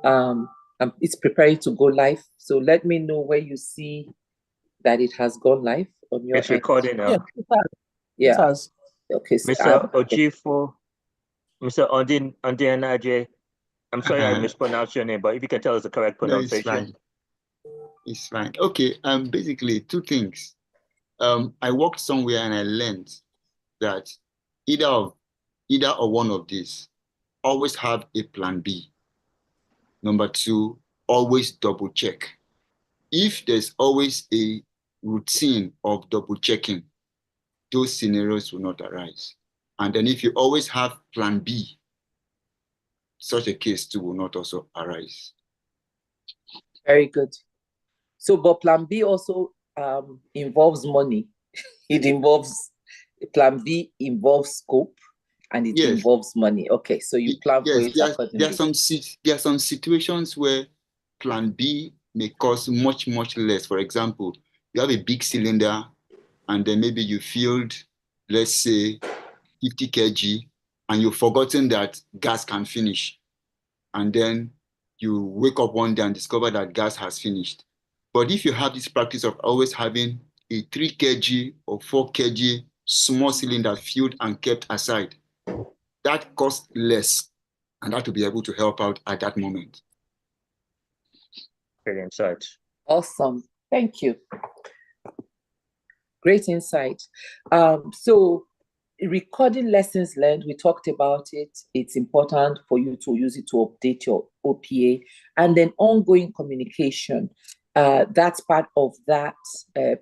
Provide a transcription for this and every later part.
It's preparing to go live. So let me know when you see that it has gone live on your It's end. recording Yeah, now. it Yeah. has. Okay. So, Mr. Ojifo, Mr. Ondianaje, I'm sorry I mispronounced your name, but if you can tell us the correct No, it's pronunciation. fine. It's fine. Okay, basically two things. I worked somewhere and I learned that either or one of these, always have a plan B. Number two, always double check. If there's always a routine of double checking, those scenarios will not arise. And then if you always have plan B, such a case too will not also arise. very good. So, but plan B also involves money. It involves plan B involves scope and it Yes. involves money. Okay, so you plan for it accordingly. There are some situations where plan B may cost much less. For example, you have a big cylinder and then maybe you filled, let's say, 50 kg and you've forgotten that gas can finish. And then you wake up one day and discover that gas has finished. But if you have this practice of always having a 3 kg or 4 kg small cylinder filled and kept aside, that costs less, and that will be able to help out at that moment. Great insight. Awesome. Thank you. Great insight. So recording lessons learned, we talked about it. It's important for you to use it to update your OPA, and then ongoing communication. That's part of that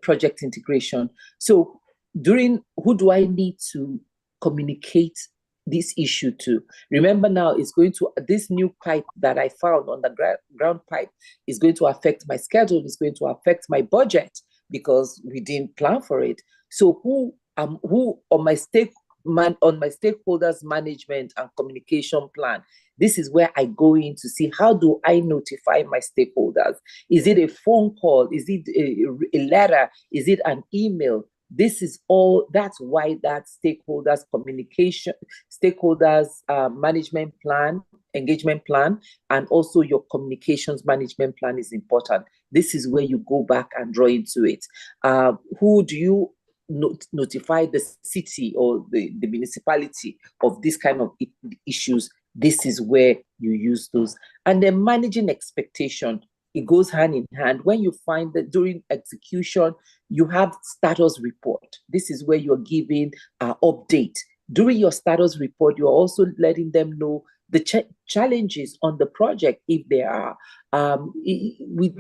project integration. So who do I need to communicate this issue to? Remember now, it's going to, this new pipe that I found on the ground pipe is going to affect my schedule, it's going to affect my budget because we didn't plan for it. So who on my stakeholders management and communication plan, this is where I go in to see how do I notify my stakeholders. Is it a phone call? Is it a letter? Is it an email? This is all, that's why that stakeholders communication, stakeholders management plan, engagement plan, and also your communications management plan is important. This is where you go back and draw into it. Who do you notify the city or the municipality of this kind of issues? This is where you use those. And then managing expectation, it goes hand in hand. When you find that during execution, you have status report. This is where you're giving an update. During your status report, you're also letting them know the challenges on the project, if there are. With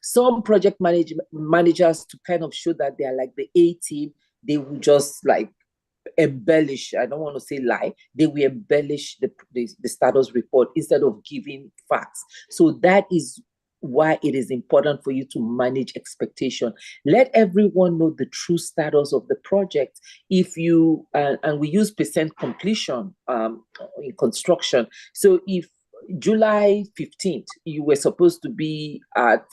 some project managers, to kind of show that they are like the A team, they will just like embellish, I don't want to say lie, they will embellish the status report instead of giving facts. So that is why it is important for you to manage expectation. Let everyone know the true status of the project. If you, and we use percent completion in construction. So if July 15th, you were supposed to be at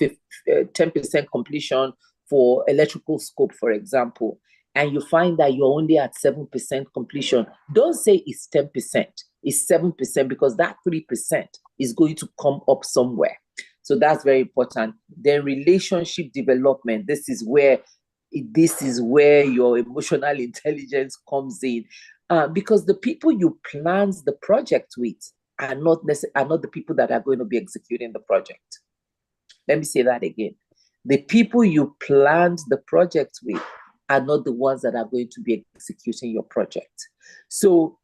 10% completion for electrical scope, for example, and you find that you're only at 7% completion, don't say it's 10%, it's 7%, because that 3% is going to come up somewhere. So that's very important. Then relationship development, this is where your emotional intelligence comes in, because the people you plan the project with are not the people that are going to be executing the project. Let me say that again. The people you planned the project with are not the ones that are going to be executing your project. So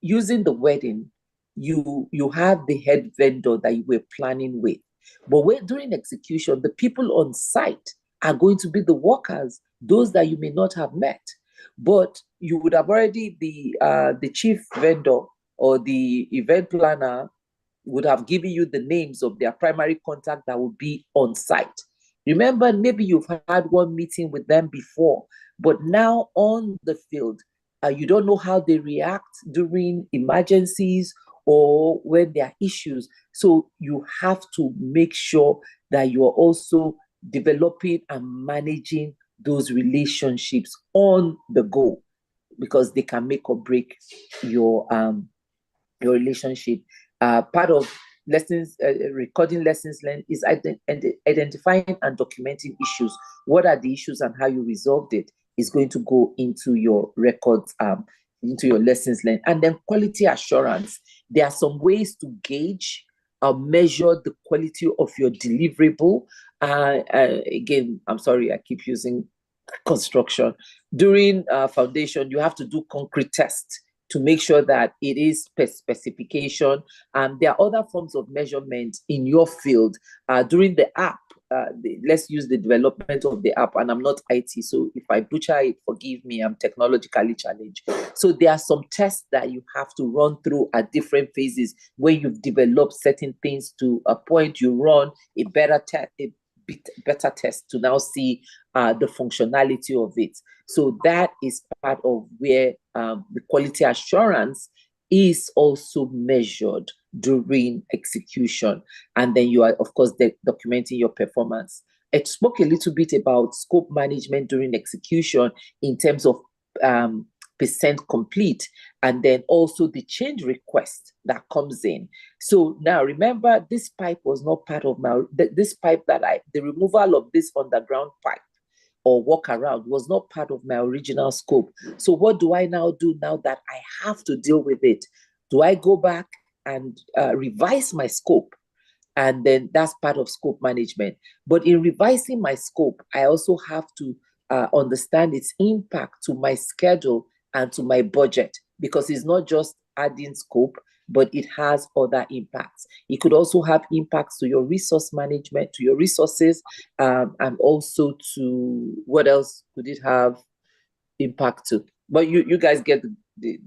using the wedding, you have the head vendor that you were planning with. But during execution, the people on site are going to be the workers, those that you may not have met. But you would have already, the chief vendor or the event planner would have given you the names of their primary contact that would be on site. Remember, maybe you've had one meeting with them before, but now on the field, you don't know how they react during emergencies or when there are issues. So you have to make sure that you are also developing and managing those relationships on the go, because they can make or break your relationship. Part of recording lessons learned is identifying and documenting issues. What are the issues and how you resolved it is going to go into your records, into your lessons learned. And then quality assurance. There are some ways to gauge or measure the quality of your deliverable. Again, I'm sorry, I keep using construction. During foundation, you have to do concrete tests to make sure that it is specification. There are other forms of measurement in your field. During the app, let's use the development of the app, and I'm not IT, so if I butcher it, forgive me, I'm technologically challenged. So there are some tests that you have to run through at different phases. When you've developed certain things to a point, you run a better test to now see the functionality of it. So that is part of where the quality assurance is also measured during execution. And then you are, of course, documenting your performance. I spoke a little bit about scope management during execution in terms of percent complete, and then also the change request that comes in. So now remember, this pipe was not part of the removal of this underground pipe or walk around was not part of my original scope. So what do I now do now that I have to deal with it? Do I go back and revise my scope? And then that's part of scope management. But in revising my scope, I also have to understand its impact to my schedule and to my budget, because it's not just adding scope, but it has other impacts. It could also have impacts to your resource management, to your resources, and also to what else could it have impact to? But you guys get the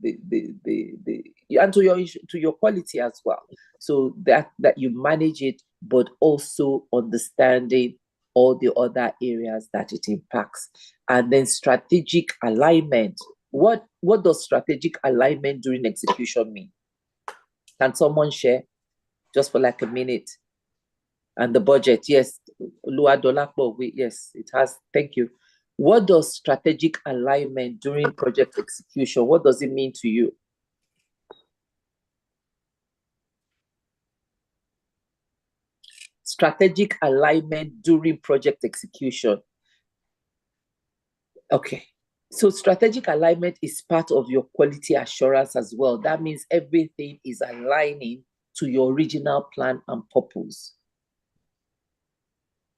and to your quality as well. So that you manage it, but also understanding all the other areas that it impacts. And then strategic alignment. What does strategic alignment during execution mean? Can someone share just for like a minute? And the budget, yes. Yes, it has. Thank you. What does strategic alignment during project execution, what does it mean to you? Strategic alignment during project execution. Okay. So strategic alignment is part of your quality assurance as well. That means everything is aligning to your original plan and purpose.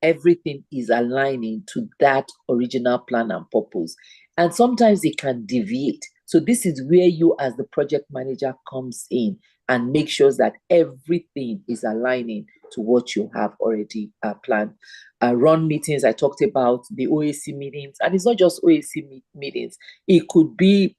Everything is aligning to that original plan and purpose. And sometimes it can deviate. So this is where you as the project manager comes in and make sure that everything is aligning to what you have already planned. Run meetings, I talked about the OAC meetings, and it's not just OAC meetings. It could be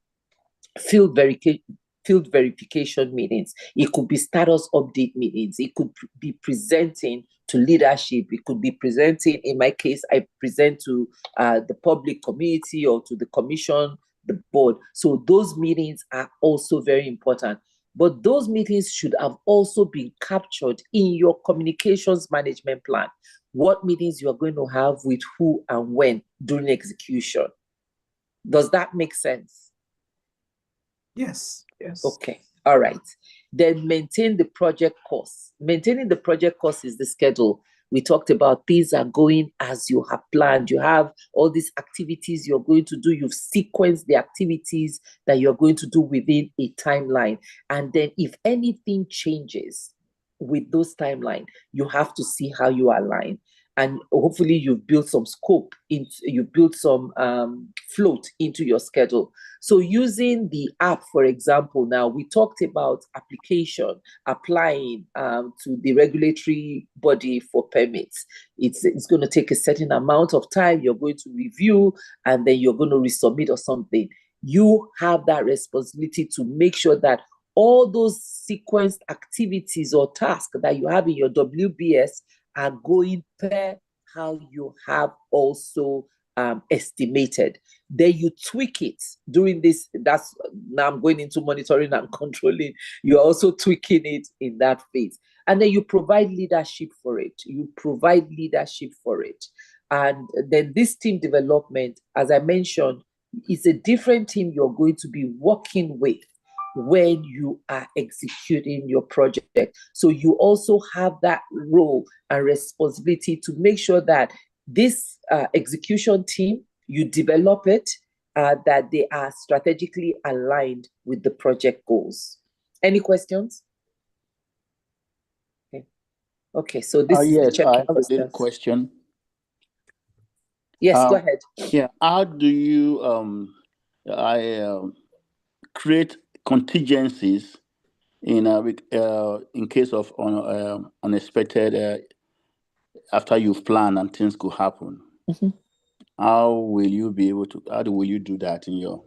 field verification meetings. It could be status update meetings. It could be presenting to leadership. It could be presenting, in my case, I present to the public community or to the commission, the board. So those meetings are also very important. But those meetings should have also been captured in your communications management plan. What meetings you are going to have with who and when during execution. Does that make sense? Yes. Yes. Okay. All right. Then maintain the project course. Maintaining the project course is the schedule. We talked about things are going as you have planned. You have all these activities you're going to do. You've sequenced the activities that you're going to do within a timeline. And then if anything changes with those timelines, you have to see how you align. And hopefully you've built some scope, you've built some float into your schedule. So using the app, for example, now we talked about application, applying to the regulatory body for permits. It's going to take a certain amount of time. You're going to review, and then you're going to resubmit or something. You have that responsibility to make sure that all those sequenced activities or tasks that you have in your WBS are going per how you have also estimated. Then you tweak it during this. That's now I'm going into monitoring and controlling. You're also tweaking it in that phase. And then you provide leadership for it. And then this team development, as I mentioned, is a different team you're going to be working with. when you are executing your project. So you also have that role and responsibility to make sure that this execution team, you develop it, that they are strategically aligned with the project goals. Any questions? Okay, so this is the yes, I checking have a little questions. question. Yes, go ahead. Yeah, how do you create contingencies in case of unexpected after you've planned and things could happen? Mhm. How will you do that in your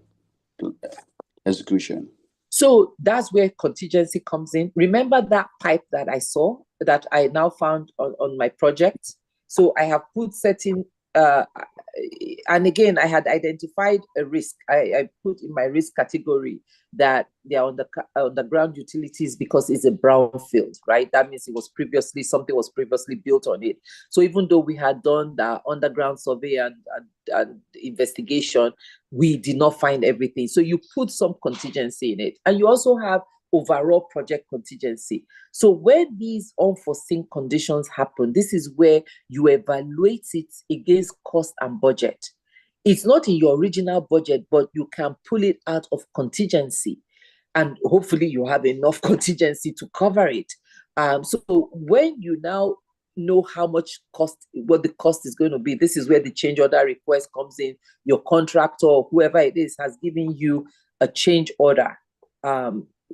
execution? So that's where contingency comes in. Remember that pipe that I saw that I now found on my project? So I have put certain, and again, I had identified a risk. I put in my risk category that they are on the ground utilities because it's a brownfield, right? That means something was previously built on it. So even though we had done the underground survey and investigation, we did not find everything. So you put some contingency in it. And you also have overall project contingency. So when these unforeseen conditions happen, this is where you evaluate it against cost and budget. It's not in your original budget, but you can pull it out of contingency. And hopefully you have enough contingency to cover it. So when you now know what the cost is going to be, this is where the change order request comes in. Your contractor or whoever it is has given you a change order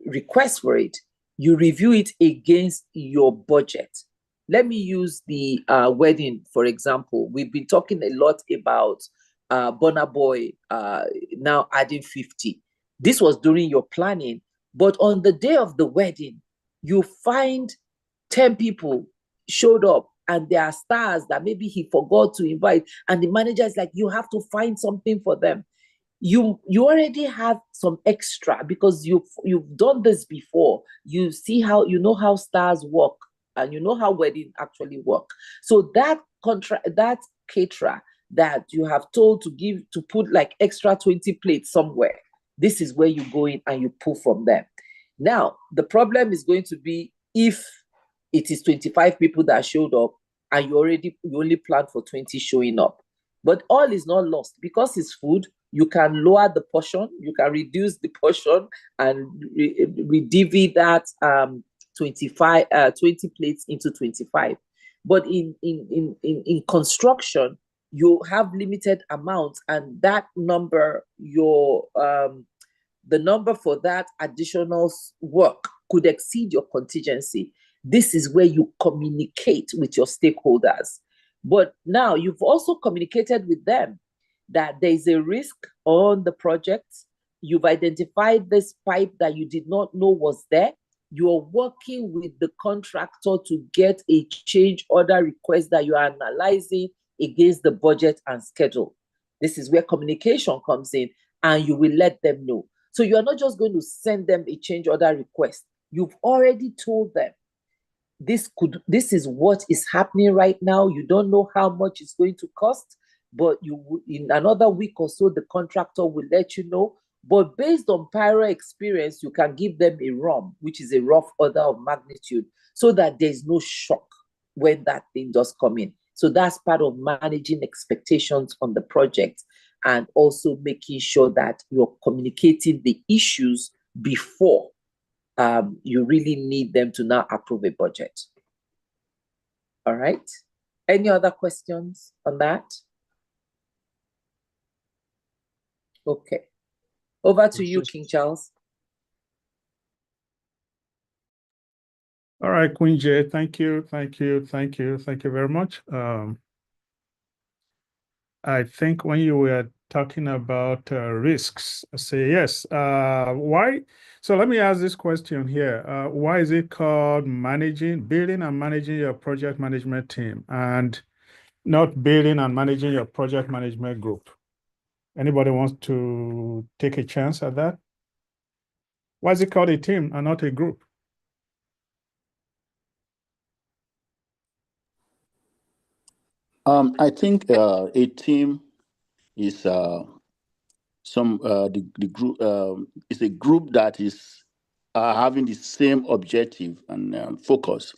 request for it. You review it against your budget. Let me use the wedding, for example. We've been talking a lot about Burna Boy now adding 50. This was during your planning, but on the day of the wedding, you find 10 people showed up and there are stars that maybe he forgot to invite, and the manager is like, you have to find something for them. You already have some extra because you've done this before. You know how stars work, and you know how wedding actually work. So that caterer that you have told to put like extra 20 plates somewhere, this is where you go in and you pull from them. Now, the problem is going to be if it is 25 people that showed up and you only planned for 20 showing up. But all is not lost because it's food. You can lower the portion, you can reduce the portion and redivvy that 20 plates into 25. But in construction, you have limited amounts, and that number, the number for that additional work could exceed your contingency. This is where you communicate with your stakeholders. But now you've also communicated with them that there is a risk on the project. You've identified this pipe that you did not know was there. You're working with the contractor to get a change order request that you are analyzing against the budget and schedule. This is where communication comes in, and you will let them know. So you are not just going to send them a change order request. You've already told them this is what is happening right now. You don't know how much it's going to cost, but in another week or so, the contractor will let you know. But based on prior experience, you can give them a ROM, which is a rough order of magnitude, so that there's no shock when that thing does come in. So that's part of managing expectations on the project, and also making sure that you're communicating the issues before you really need them to now approve a budget. All right. Any other questions on that? Okay. Over to you, King Charles. All right, Queen J, thank you very much. I think when you were talking about risks, I say yes. Why? So let me ask this question here. Why is it called building and managing your project management team, and not building and managing your project management group? Anybody wants to take a chance at that? Why is it called a team and not a group? I think a team is the group is a group that is are having the same objective and focus.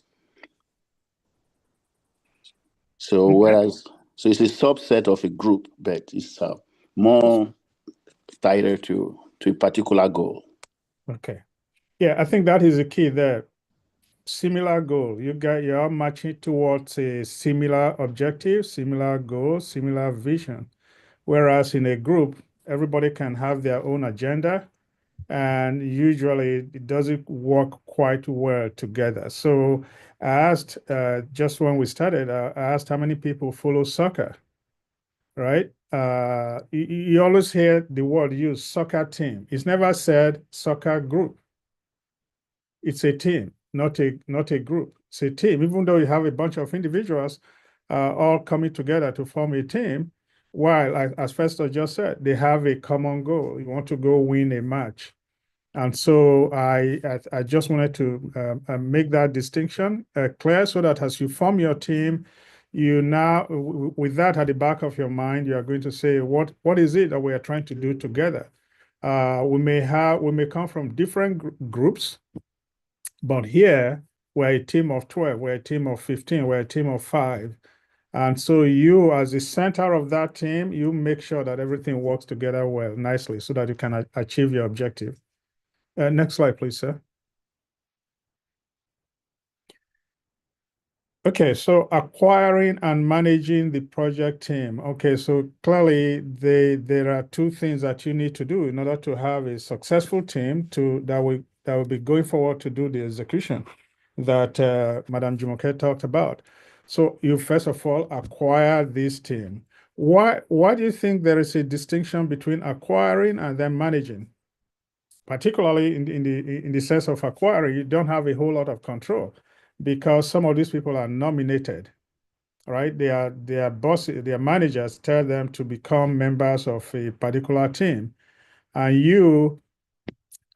So Okay. whereas, so it's a subset of a group, but it's more tied to a particular goal. Okay. Yeah, I think that is the key there. Similar goal. You're marching towards a similar objective, similar goal, similar vision. Whereas in a group, everybody can have their own agenda, and usually it doesn't work quite well together. So I asked, just when we started, I asked how many people follow soccer, right? You always hear the word used, soccer team. It's never said soccer group. It's a team, not a group. It's a team, even though you have a bunch of individuals all coming together to form a team, while, as Festus just said, they have a common goal. You want to go win a match. And so I just wanted to make that distinction clear, so that as you form your team, you now, with that at the back of your mind, you are going to say, what is it that we are trying to do together? We may come from different groups, but here we're a team of 12, we're a team of 15, we're a team of 5. And so you, as the center of that team, you make sure that everything works together well, nicely, so that you can achieve your objective. Next slide, please, sir. Okay, so acquiring and managing the project team. Okay, so clearly there are two things that you need to do in order to have a successful team that will be going forward to do the execution that Madam Jumoke talked about. So you first of all acquire this team. Why do you think there is a distinction between acquiring and then managing? Particularly in the sense of acquiring, you don't have a whole lot of control, because some of these people are nominated, right? Their bosses, their managers tell them to become members of a particular team, and you,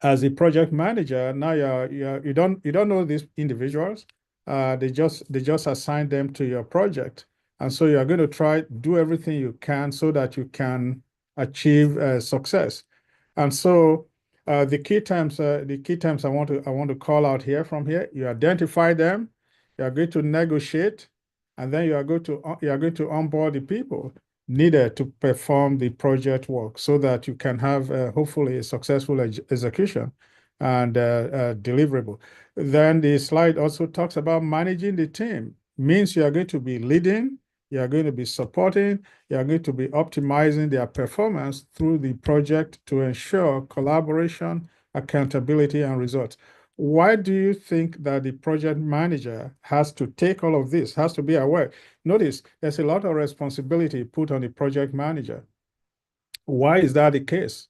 as a project manager, now you don't know these individuals. They just assign them to your project, and so you are going to try do everything you can so that you can achieve success. And so the key terms I want to call out here from here. You identify them. You are going to negotiate, and then you are going to onboard the people needed to perform the project work, so that you can have hopefully a successful execution and deliverable. Then the slide also talks about managing the team. Means you are going to be leading, you are going to be supporting, you are going to be optimizing their performance through the project to ensure collaboration, accountability, and results. Why do you think that the project manager has to take all of this, has to be aware? Notice there's a lot of responsibility put on the project manager. Why is that the case?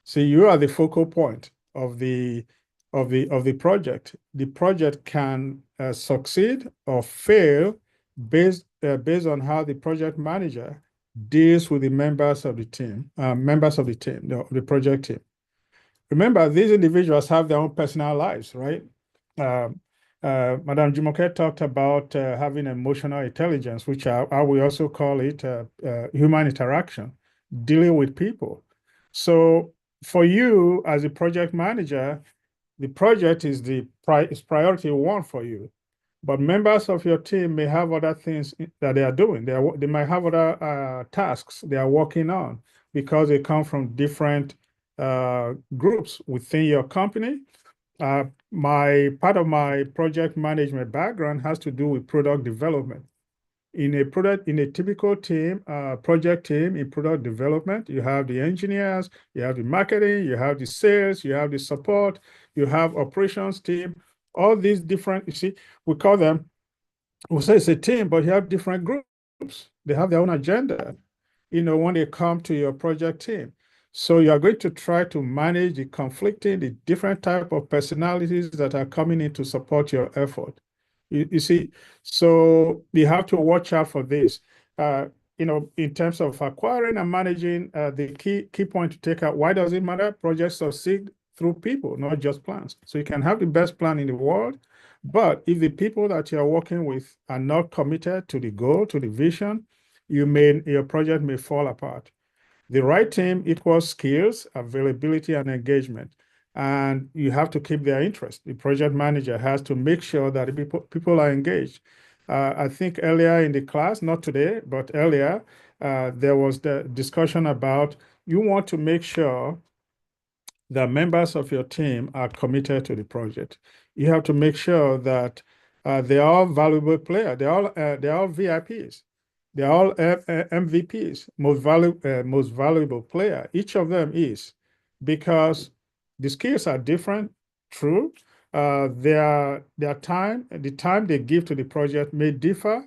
See, you are the focal point of the project. The project can succeed or fail based on how the project manager deals with the members of the team, the project team. Remember, these individuals have their own personal lives, right? Madam Jumoke talked about having emotional intelligence, which I will also call it human interaction, dealing with people. So for you as a project manager, the project is priority one for you. But members of your team may have other things that they are doing. They might have other tasks they are working on, because they come from different groups within your company. Part of my project management background has to do with product development. In a typical team, project team in product development, you have the engineers, you have the marketing, you have the sales, you have the support, you have operations team, all these different, you see, we say it's a team, but you have different groups. They have their own agenda, when they come to your project team. So you are going to try to manage the different type of personalities that are coming in to support your effort. You see, so you have to watch out for this. In terms of acquiring and managing, the key point to take out, why does it matter? Projects succeed through people, not just plans. So you can have the best plan in the world, but if the people that you're working with are not committed to the goal, to the vision, your project may fall apart. The right team equals skills, availability, and engagement. and you have to keep their interest. The project manager has to make sure that people are engaged. I think earlier in the class, not today, but earlier, there was the discussion about you want to make sure that members of your team are committed to the project. You have to make sure that they are all valuable players. They're all VIPs. They're all MVPs, most valuable player. Each of them is, because the skills are different. True, the time they give to the project may differ.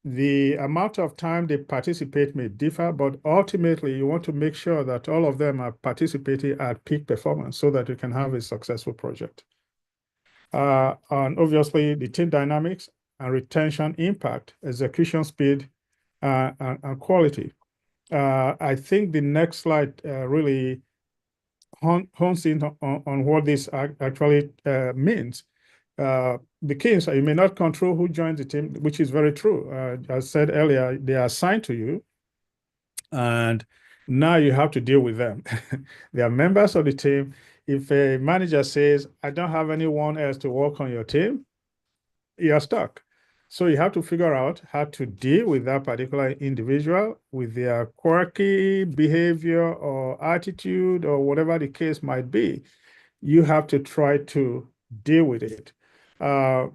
The amount of time they participate may differ, but ultimately you want to make sure that all of them are participating at peak performance so that you can have a successful project. And obviously the team dynamics and retention impact, execution speed, and quality. I think the next slide really hones in on what this actually means. The key is you may not control who joins the team, which is very true. As I said earlier, they are assigned to you, and now you have to deal with them. They are members of the team. If a manager says, I don't have anyone else to work on your team, you're stuck. So you have to figure out how to deal with that particular individual, with their quirky behavior or attitude or whatever the case might be. You have to try to deal with it. I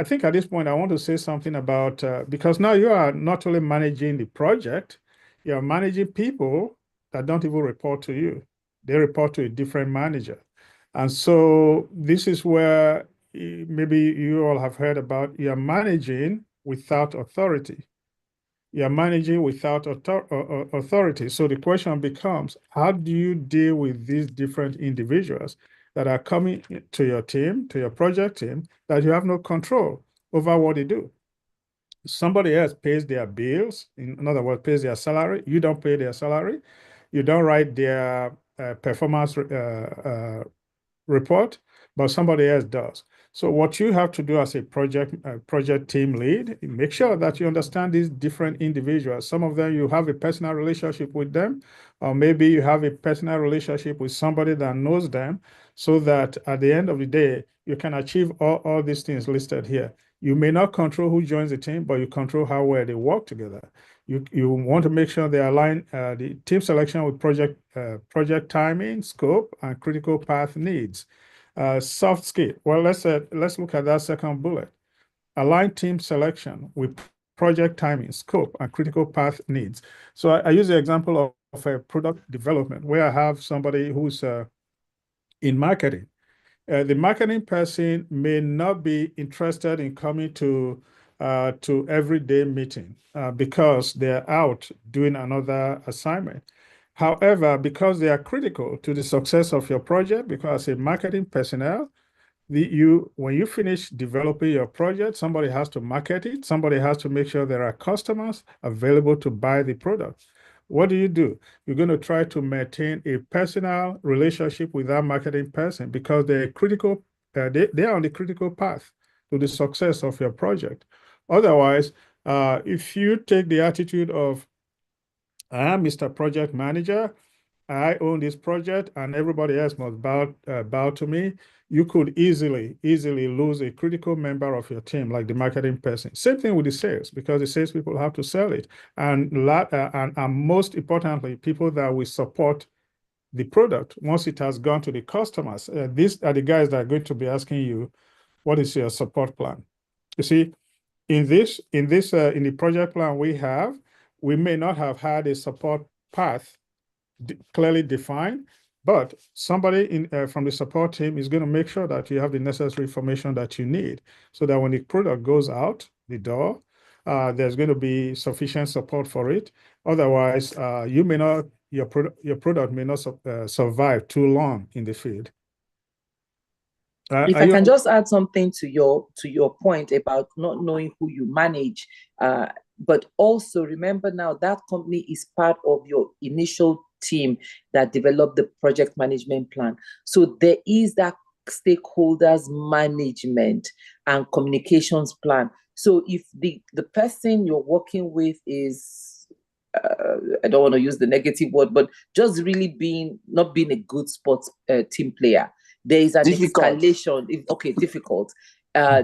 think at this point, I want to say something about, because now you are not only managing the project, you're managing people that don't even report to you. They report to a different manager. And so this is where maybe you all have heard about, you're managing without authority. You're managing without authority. So the question becomes, how do you deal with these different individuals that are coming to your team, to your project team, that you have no control over what they do? Somebody else pays their bills, in other words, pays their salary. You don't pay their salary. You don't write their performance report, but somebody else does. So what you have to do as a project team lead, make sure that you understand these different individuals. Some of them you have a personal relationship with them, or maybe you have a personal relationship with somebody that knows them, so that at the end of the day, you can achieve all these things listed here. You may not control who joins the team, but you control how well they work together. You want to make sure they align the team selection with project timing, scope, and critical path needs. Soft skill. Well, let's look at that second bullet. Align team selection with project timing, scope, and critical path needs. So I use the example of a product development where I have somebody who's in marketing. The marketing person may not be interested in coming to everyday meeting because they're out doing another assignment. However, because they are critical to the success of your project, because as a marketing personnel, when you finish developing your project, somebody has to market it. Somebody has to make sure there are customers available to buy the product. What do? You're going to try to maintain a personal relationship with that marketing person because they're critical. They are on the critical path to the success of your project. Otherwise, if you take the attitude of, I am Mr. Project Manager, I own this project, and everybody else must bow to me, you could easily lose a critical member of your team, like the marketing person. Same thing with the sales, because the sales people have to sell it. And most importantly, people that will support the product once it has gone to the customers. These are the guys that are going to be asking you, what is your support plan? You see, in the project plan we may not have had a support path clearly defined, but somebody from the support team is going to make sure that you have the necessary information that you need, so that when the product goes out the door, there's going to be sufficient support for it. Otherwise, your product may not survive too long in the field. If I can just add something to your point about not knowing who you manage, but also remember now that company is part of your initial team that developed the project management plan. So there is that stakeholders management and communications plan. So if the person you're working with is I don't want to use the negative word, but just really not being a good sports team player. There is an escalation. Difficult.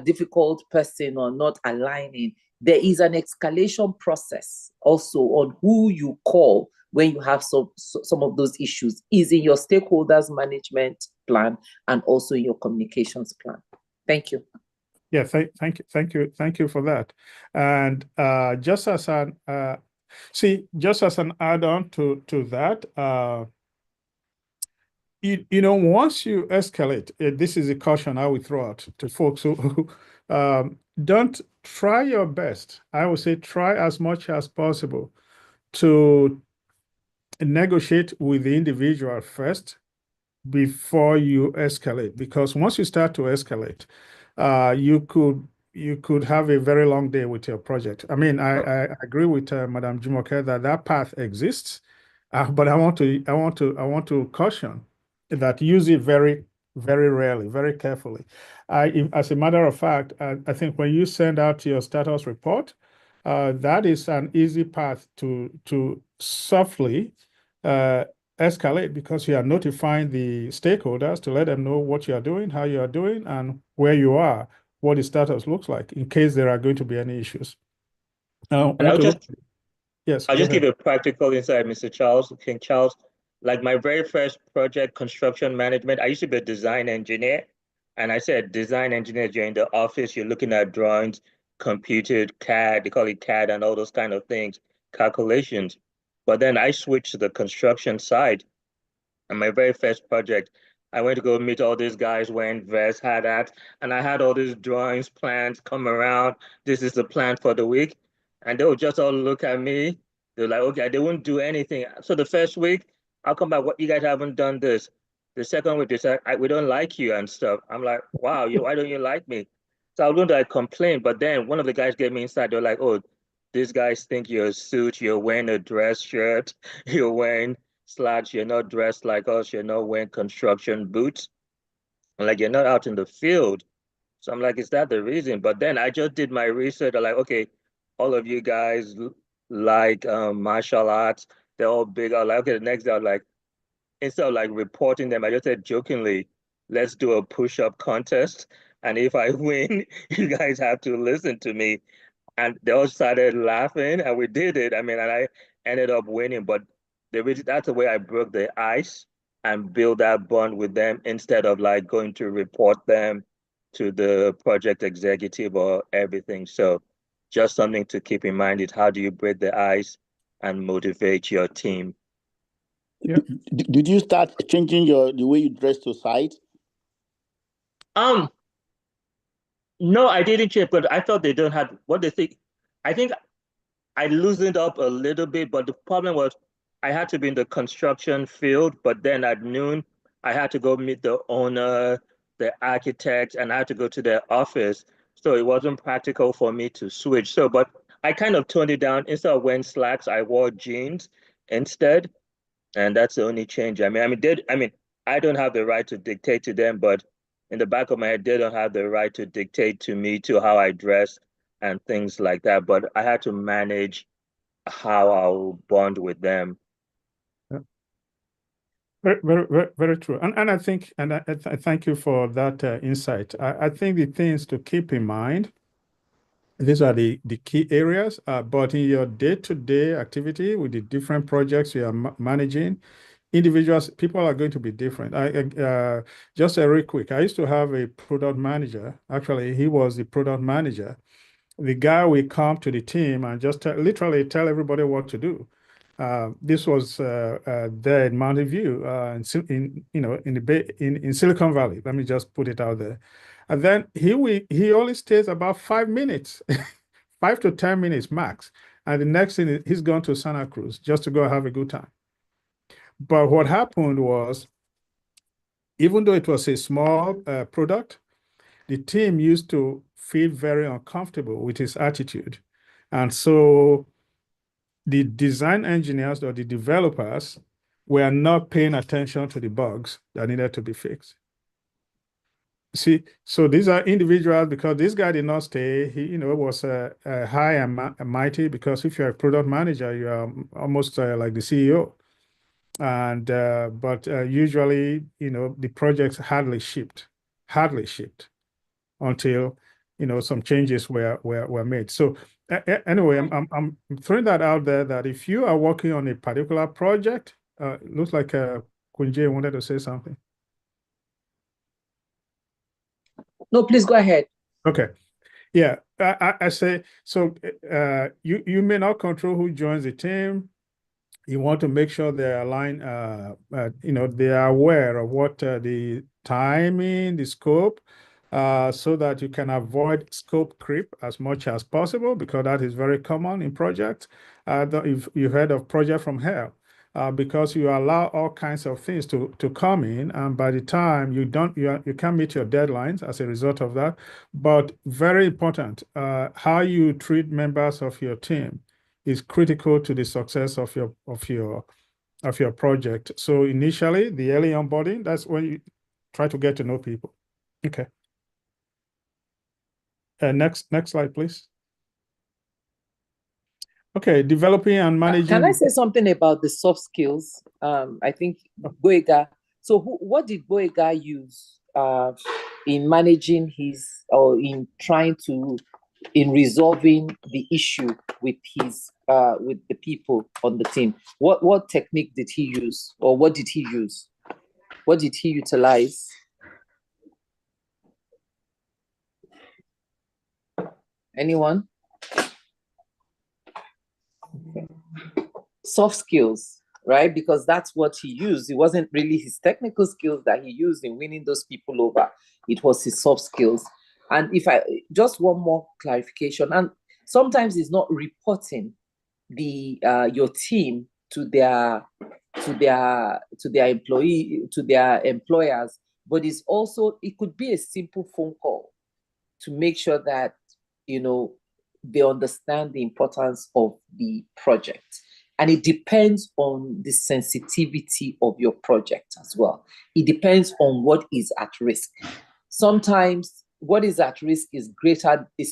Difficult person or not aligning. There is an escalation process also on who you call when you have some of those issues, is in your stakeholders management plan and also in your communications plan. Thank you. Yeah, thank you for that. And just as an add-on to that, once you escalate, this is a caution I would throw out to folks who don't try your best. I would say try as much as possible to negotiate with the individual first before you escalate, because once you start to escalate, you could have a very long day with your project. I mean, I agree with Madam Jumoke that path exists, but I want to caution that use it very, very rarely, very carefully. As a matter of fact, I think when you send out your status report, that is an easy path to softly escalate, because you are notifying the stakeholders to let them know what you are doing, how you are doing, and where you are, what the status looks like, in case there are going to be any issues. Yes, I'll just give a practical insight, Mr. Charles, King Charles. Like my very first project, construction management, I used to be a design engineer. And I said, design engineers, you're in the office, you're looking at drawings, computed CAD, they call it CAD and all those kind of things, calculations. But then I switched to the construction side. And my very first project, I went to go meet all these guys wearing vests, had that, and I had all these drawings, plans come around. This is the plan for the week. And they would just all look at me. They're like, okay, they wouldn't do anything. So the first week, I'll come back, what, you guys haven't done this. The second week, they said, we don't like you and stuff. I'm like, wow, why don't you like me? So I was going to complain, but then one of the guys gave me inside. They're like, oh, these guys think you're a suit, you're wearing a dress shirt, you're wearing slacks, you're not dressed like us, you're not wearing construction boots. I'm like, you're not out in the field. So I'm like, is that the reason? But then I just did my research. I'm like, okay, all of you guys like martial arts, they're all big. I was like, okay, the next day I was like, instead of like reporting them, I just said jokingly, let's do a push-up contest. And if I win, you guys have to listen to me. And they all started laughing and we did it. I mean, and I ended up winning, but that's the way I broke the ice and build that bond with them instead of like going to report them to the project executive or everything. So just something to keep in mind is how do you break the ice and motivate your team? Yeah. Did you start changing the way you dress to site? No, I didn't change, but I thought they don't have what they think. I think I loosened up a little bit, but the problem was I had to be in the construction field, but then at noon, I had to go meet the owner, the architect, and I had to go to their office. So it wasn't practical for me to switch. So, but I kind of toned it down. Instead of wearing slacks, I wore jeans instead. And that's the only change. I mean, I don't have the right to dictate to them, but in the back of my head, they don't have the right to dictate to me to how I dress and things like that. But I had to manage how I'll bond with them. Very, very, very, very true. And I think, and I thank you for that insight. I think the things to keep in mind, these are the key areas, but in your day-to-day activity with the different projects you are managing, people are going to be different. Just very quick, I used to have a product manager. Actually, he was the product manager. The guy will come to the team and just literally tell everybody what to do. This was there in Mountain View, in Silicon Valley. Let me just put it out there. And then he only stays about 5 minutes, 5 to 10 minutes max. And the next thing is he's gone to Santa Cruz just to go have a good time. But what happened was, even though it was a small product, the team used to feel very uncomfortable with his attitude. And so the design engineers or the developers were not paying attention to the bugs that needed to be fixed. See, so these are individuals because this guy did not stay. He, was high and mighty because if you're a product manager, you are almost like the CEO. And but usually, the projects hardly shipped until some changes were made. So anyway, I'm throwing that out there that if you are working on a particular project, it looks like Kunje wanted to say something. No, please go ahead. Okay. Yeah, I say so. You may not control who joins the team. You want to make sure they're aligned. They are aware of what the timing, the scope, so that you can avoid scope creep as much as possible, because that is very common in projects. If you've heard of project from hell. Because you allow all kinds of things to come in, and by the time you can't meet your deadlines as a result of that. But very important, how you treat members of your team is critical to the success of your project. So initially, the early onboarding, that's when you try to get to know people. Okay. Next slide, please. Okay, developing and managing. Can I say something about the soft skills? I think Gboyega. So what did Gboyega use in managing in resolving the issue with the people on the team? What technique did he use, or what did he use? What did he utilize? Anyone? Okay. Soft skills, right? Because that's what he used. It wasn't really his technical skills that he used in winning those people over. It was his soft skills. And just one more clarification, and sometimes it's not reporting your team to their employers, but it could be a simple phone call to make sure that they understand the importance of the project. And it depends on the sensitivity of your project as well. It depends on what is at risk. Sometimes what is at risk is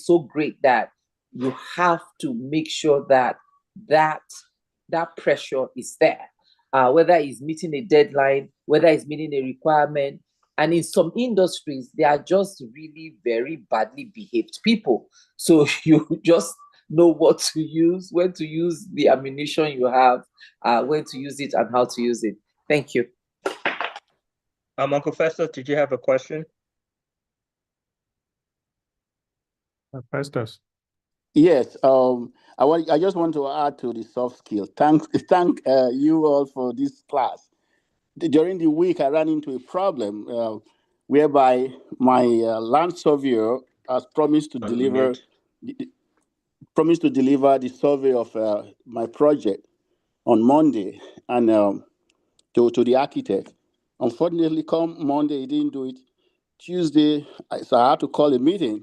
so great that you have to make sure that pressure is there, whether it's meeting a deadline, whether it's meeting a requirement. And in some industries, they are just really very badly behaved people. So you just know what to use, when to use the ammunition you have, when to use it and how to use it. Thank you. Uncle Festus, did you have a question? Festus. Yes. I just want to add to the soft skills. Thank you all for this class. During the week, I ran into a problem whereby my land surveyor has promised to deliver the survey of my project on Monday and to the architect. Unfortunately, come Monday, he didn't do it. Tuesday, so I had to call a meeting.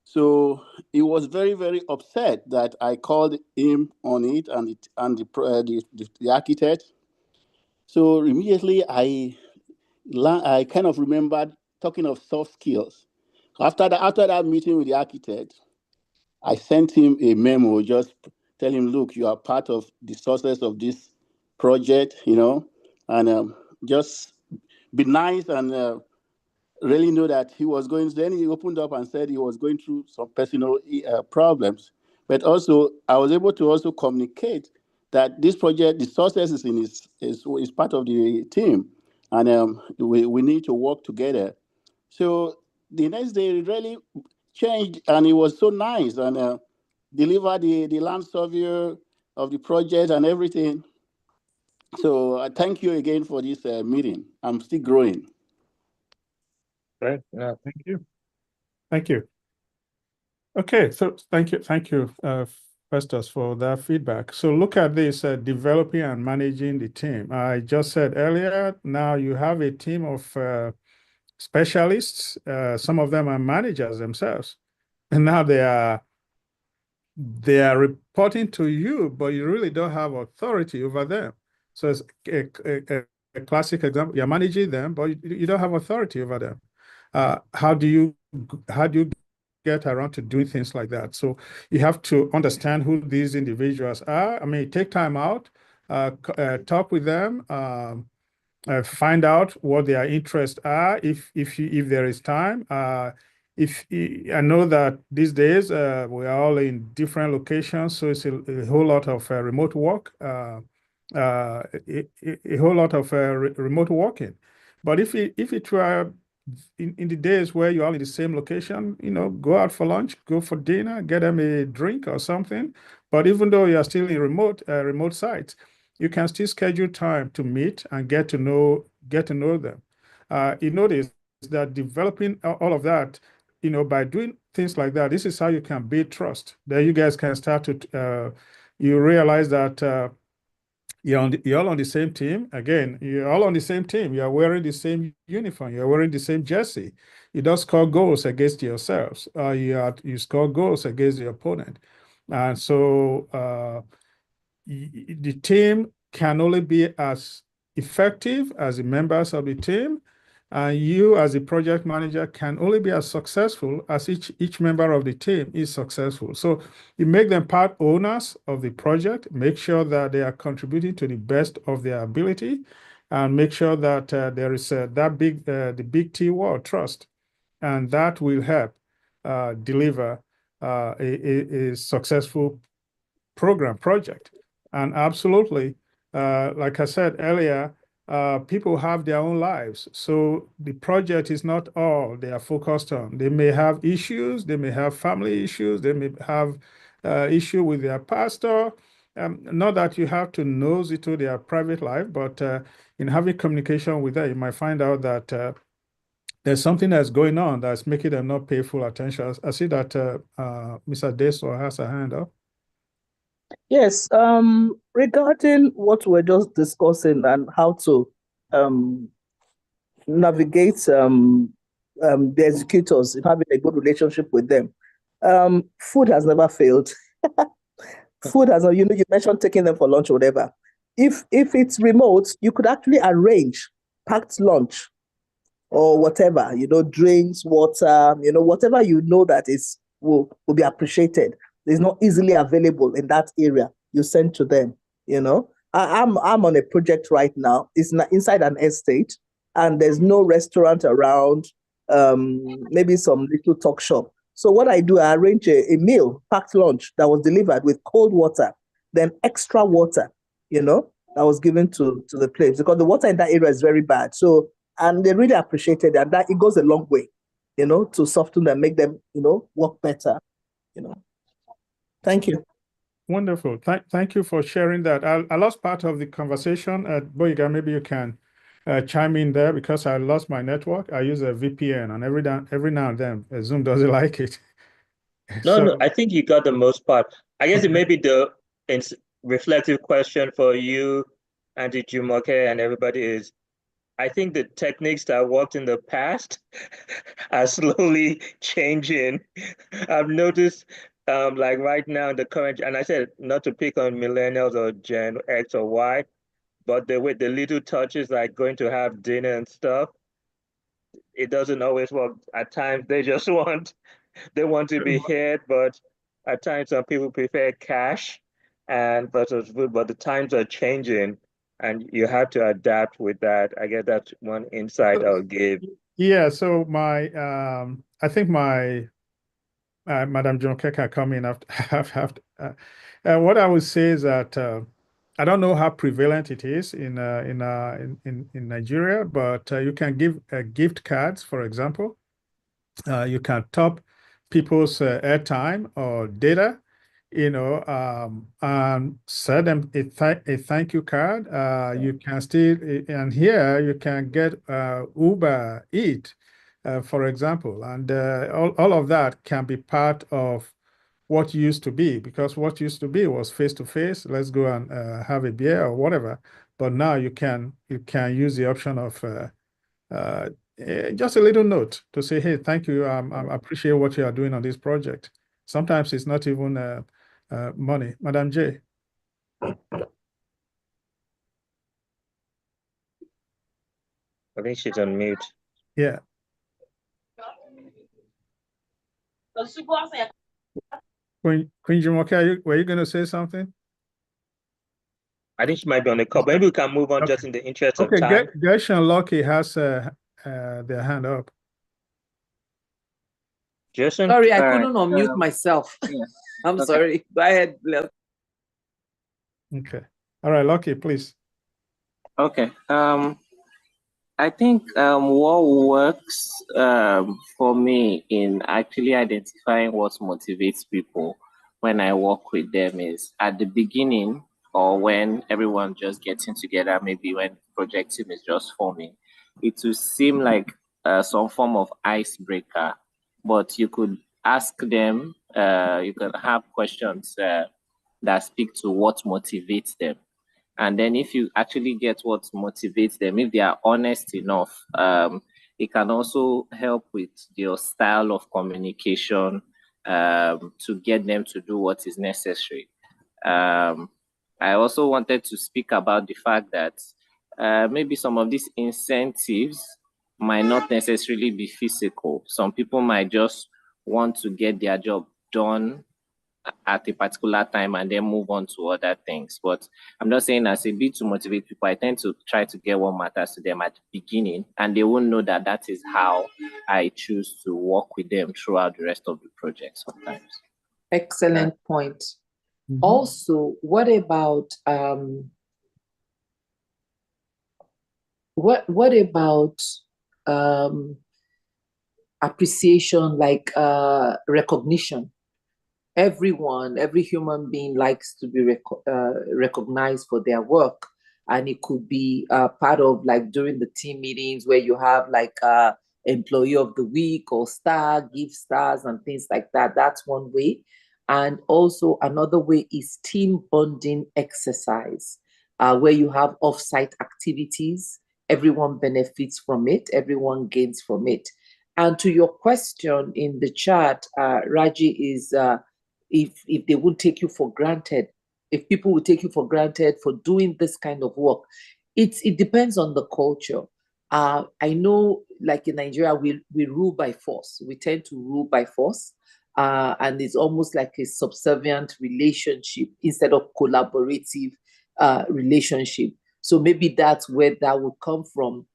So he was very, very upset that I called him on it and the architect. So immediately I kind of remembered talking of soft skills. After that meeting with the architect, I sent him a memo, just tell him, look, you are part of the success of this project, and just be nice and really know that he was going. Then he opened up and said he was going through some personal problems. But also, I was able to also communicate that this project, the success is part of the team, and we need to work together. So the next day, it really changed, and it was so nice, and delivered the land surveyor of the project and everything. So thank you again for this meeting. I'm still growing. Right. Thank you. Okay, so thank you, Festus, for that feedback. So look at this, developing and managing the team. I just said earlier, now you have a team of specialists. Some of them are managers themselves. And now they are reporting to you, but you really don't have authority over them. So it's a classic example. You're managing them, but you don't have authority over them. how do you get around to doing things like that? So you have to understand who these individuals are. I mean, take time out, talk with them, find out what their interests are if there is time. I know that these days we are all in different locations, so it's a whole lot of remote work, a whole lot of remote working. But if it were in the days where you're all in the same location, go out for lunch, go for dinner, get them a drink or something. But even though you are still in remote sites, you can still schedule time to meet and get to know them. You notice that developing all of that, by doing things like that, this is how you can build trust. Then you guys can start to you realize that you're all on the same team. Again, you're all on the same team. You're wearing the same uniform. You're wearing the same jersey. You don't score goals against yourselves. You score goals against the opponent. And so the team can only be as effective as the members of the team, and you as a project manager can only be as successful as each member of the team is successful. So you make them part owners of the project, make sure that they are contributing to the best of their ability, and make sure that there is the big T word, trust, and that will help deliver a successful project. And absolutely, like I said earlier, people have their own lives. So the project is not all they are focused on. They may have issues, they may have family issues, they may have issue with their pastor. Not that you have to nose into their private life, but in having communication with them, you might find out that there's something that's going on that's making them not pay full attention. I see that Mr. Deso has a hand up. Yes, regarding what we're just discussing and how to navigate the executors in having a good relationship with them, food has never failed. Food has, you mentioned taking them for lunch or whatever. If it's remote, you could actually arrange packed lunch or whatever, drinks, water, whatever that will be appreciated. It's not easily available in that area. You send to them. I'm on a project right now. It's not inside an estate, and there's no restaurant around. Maybe some little talk shop. So what I do, I arrange a meal, packed lunch that was delivered with cold water, then extra water, that was given to the place, because the water in that area is very bad. So, and they really appreciated that. That it goes a long way, to soften them, make them, work better, Thank you. Wonderful. Thank you for sharing that. I lost part of the conversation. Boyega, maybe you can chime in there, because I lost my network. I use a VPN, and every now and then Zoom doesn't like it. No, I think you got the most part. I guess it may be the reflective question for you, Auntie Jumoke, and everybody is, I think the techniques that worked in the past are slowly changing. I've noticed, like right now in the current, and I said not to pick on millennials or Gen X or Y, but the little touches like going to have dinner and stuff, it doesn't always work. At times they just they want to be hit, but at times some people prefer cash, but the times are changing, and you have to adapt with that. I guess that's one insight I'll give. Yeah. So I think my Madam Jumoke can come in after. What I would say is that I don't know how prevalent it is in Nigeria, but you can give gift cards, for example. You can top people's airtime or data, and send them a thank you card. You can still, and here you can get Uber Eat, for example, and all of that can be part of what used to be, because what used to be was face to face. Let's go and have a beer or whatever. But now you can use the option of just a little note to say, hey, thank you. I appreciate what you are doing on this project. Sometimes it's not even money. Madam J. I think she's on mute. Yeah. Queen Jumoke, were you going to say something? I think she might be on the call. Maybe we can move on just in the interest of Okay, time. Gershon Lucky has their hand up. Jason? Sorry, I All right. couldn't unmute myself. Yeah. I'm Okay. sorry. Go ahead, Lil. Okay. All right, Lucky, please. Okay. I think what works for me in actually identifying what motivates people when I work with them is at the beginning or when everyone just getting together, maybe when project team is just forming, it will seem like some form of icebreaker, but you could ask them, you can have questions that speak to what motivates them. And then if you actually get what motivates them, if they are honest enough, it can also help with your style of communication to get them to do what is necessary. I also wanted to speak about the fact that maybe some of these incentives might not necessarily be physical. Some people might just want to get their job done at a particular time and then move on to other things. But I'm not saying as a bit to motivate people. I tend to try to get what matters to them at the beginning, and they won't know that that is how I choose to work with them throughout the rest of the project sometimes. Excellent point. Also, what about what about appreciation, like recognition? Every human being likes to be recognized for their work. And it could be part of like during the team meetings where you have like employee of the week or star, give stars and things like that. That's one way. And also another way is team bonding exercise, where you have offsite activities. Everyone benefits from it. Everyone gains from it. And to your question in the chat, Raji, is if they would take you for granted, if people would take you for granted for doing this kind of work, it depends on the culture. I know, like in Nigeria, we rule by force. We tend to rule by force, and it's almost like a subservient relationship instead of collaborative relationship. So maybe that's where that would come from.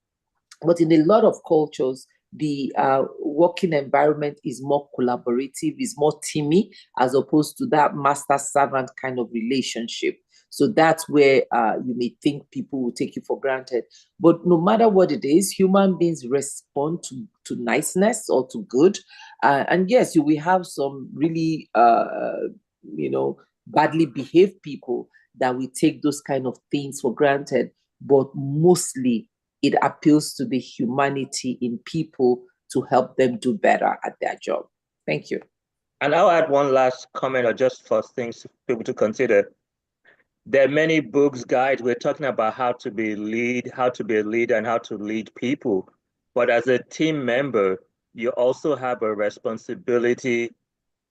But in a lot of cultures, the working environment is more collaborative, is more teamy, as opposed to that master-servant kind of relationship. So that's where you may think people will take you for granted. But no matter what it is, human beings respond to niceness or to good. And yes, you will have some really, badly behaved people that will take those kind of things for granted. But mostly, it appeals to the humanity in people to help them do better at their job. Thank you. And I'll add one last comment, or just for things people to consider. There are many books, guides. We're talking about how to be a leader and how to lead people. But as a team member, you also have a responsibility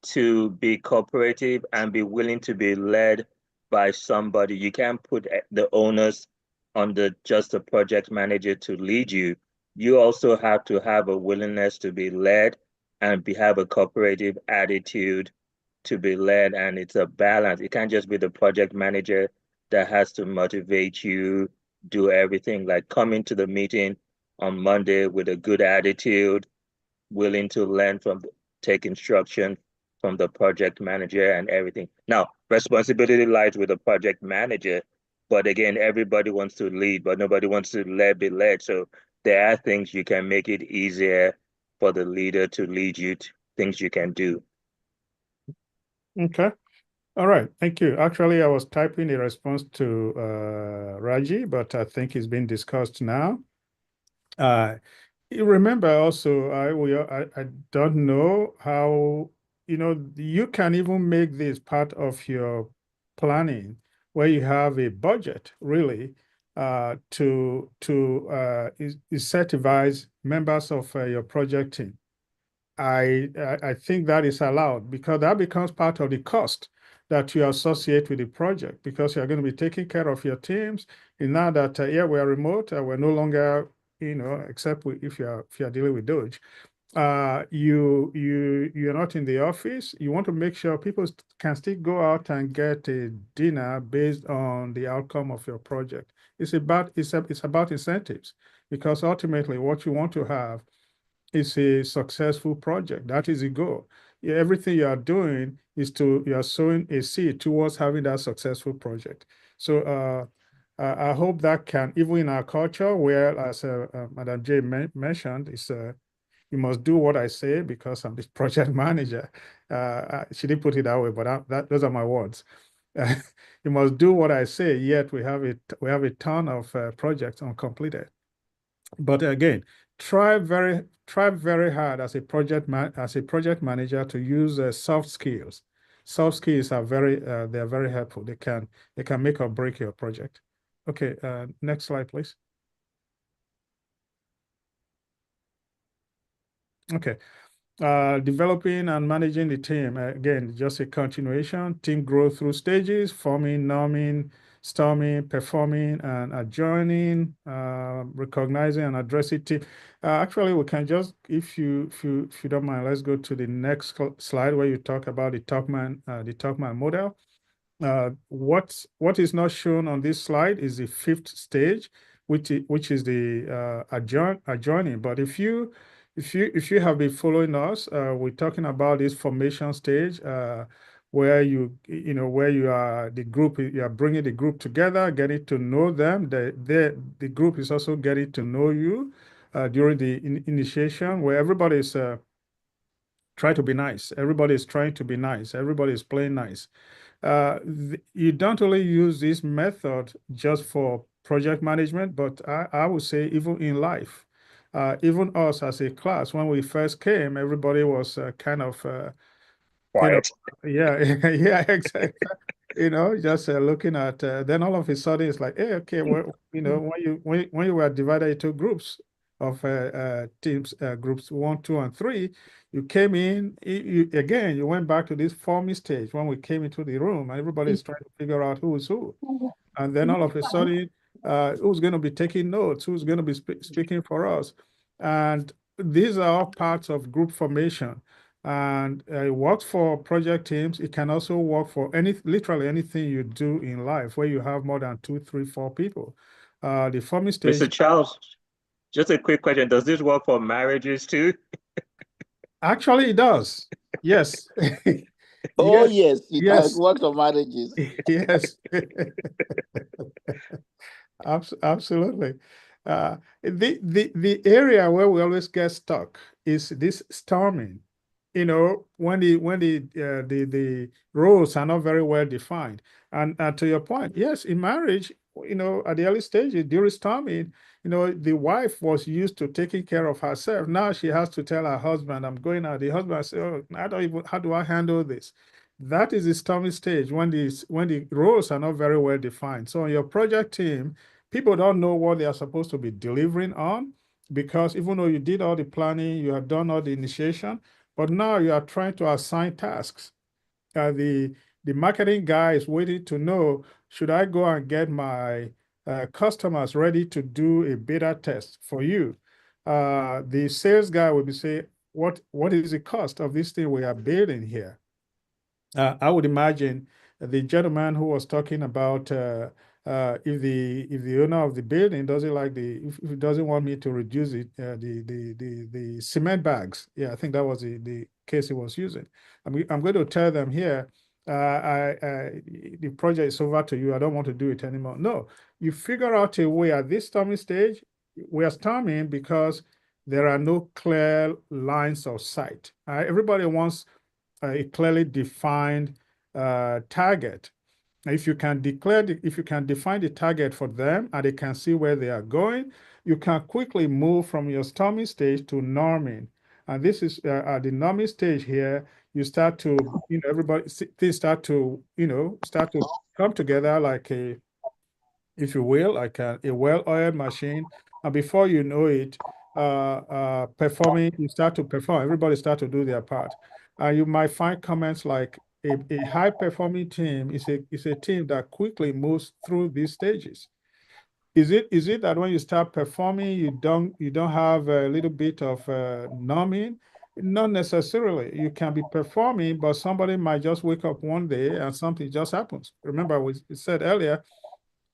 to be cooperative and be willing to be led by somebody. You can't put the onus on just the project manager to lead you. You also have to have a willingness to be led and have a cooperative attitude to be led, and it's a balance. It can't just be the project manager that has to motivate you, do everything, like coming to the meeting on Monday with a good attitude, willing to learn take instruction from the project manager and everything. Now, responsibility lies with the project manager, but again, everybody wants to lead, but nobody wants to be led. So there are things you can make it easier for the leader to lead you to, things you can do. Okay. All right. Thank you. Actually, I was typing a response to Raji, but I think it's been discussed now. You remember also, I don't know how, you can even make this part of your planning where you have a budget really to incentivize members of your project team. I think that is allowed because that becomes part of the cost that you associate with the project, because you're going to be taking care of your teams. And now that we're remote, we're no longer, except if you're dealing with Doge, you're not in the office. You want to make sure people can still go out and get a dinner based on the outcome of your project. It's about incentives, because ultimately what you want to have is a successful project. That is the goal. Yeah, everything you are doing is you are sowing a seed towards having that successful project. So I hope that can, even in our culture, where, as Madam J mentioned, is you must do what I say because I'm the project manager. She didn't put it that way, but those are my words. You must do what I say. Yet we have a ton of projects uncompleted. But again, try very hard as a project manager to use soft skills. Soft skills are they are very helpful. They can make or break your project. Okay, next slide, please. Okay. Developing and managing the team. Again, just a continuation. Team growth through stages: forming, norming, storming, performing, and adjoining, recognizing and addressing team. Actually, we can just, if you don't mind, let's go to the next slide where you talk about the Tuckman model. What is not shown on this slide is the 5th stage, which is the adjoining. But if you have been following us, we're talking about this formation stage, where you are the group, you are bringing the group together, getting to know them. The group is also getting to know you during the initiation, where everybody is trying to be nice. Everybody is trying to be nice. Everybody is playing nice. You don't only use this method just for project management, but I would say even in life. Even us as a class, when we first came, everybody was kind of, Quiet. yeah, yeah, exactly. Just looking at, then all of a sudden it's like, hey, okay, well, when you were divided into groups of teams, groups 1, 2, and 3, you came in, again, you went back to this forming stage when we came into the room, and everybody is trying to figure out who is who. And then all of a sudden, who's going to be taking notes, who's going to be speaking for us. And these are all parts of group formation. And it works for project teams. It can also work for literally anything you do in life where you have more than 2, 3, 4 people. The forming stage. Mr. Charles, just a quick question. Does this work for marriages too? Actually, it does. Yes. Oh, yes, it yes. works on marriages. Yes. Absolutely. The area where we always get stuck is this storming. When the roles are not very well defined. And to your point, yes, in marriage, at the early stages during storming, the wife was used to taking care of herself. Now she has to tell her husband, I'm going out. The husband says, oh, how do I handle this? That is the storming stage when the roles are not very well defined. So on your project team, people don't know what they are supposed to be delivering on, because even though you did all the planning, you have done all the initiation, but now you are trying to assign tasks. The marketing guy is waiting to know, should I go and get my customers ready to do a beta test for you? The sales guy will be saying, what is the cost of this thing we are building here? I would imagine the gentleman who was talking about if the owner of the building doesn't like if he doesn't want me to reduce it, the cement bags. Yeah, I think that was the case he was using. I'm going to tell them here, the project is over to you. I don't want to do it anymore. No, you figure out a way at this storming stage. We are storming because there are no clear lines of sight. Everybody wants a clearly defined target. If you can define the target for them and they can see where they are going, you can quickly move from your storming stage to norming. And this is at the norming stage here, you start to, everybody, things start to come together like if you will, like a well-oiled machine. And before you know it, you start to perform. Everybody start to do their part. You might find comments like a high-performing team is a team that quickly moves through these stages. Is it that when you start performing, you don't have a little bit of numbing? Not necessarily. You can be performing, but somebody might just wake up one day and something just happens. Remember, we said earlier,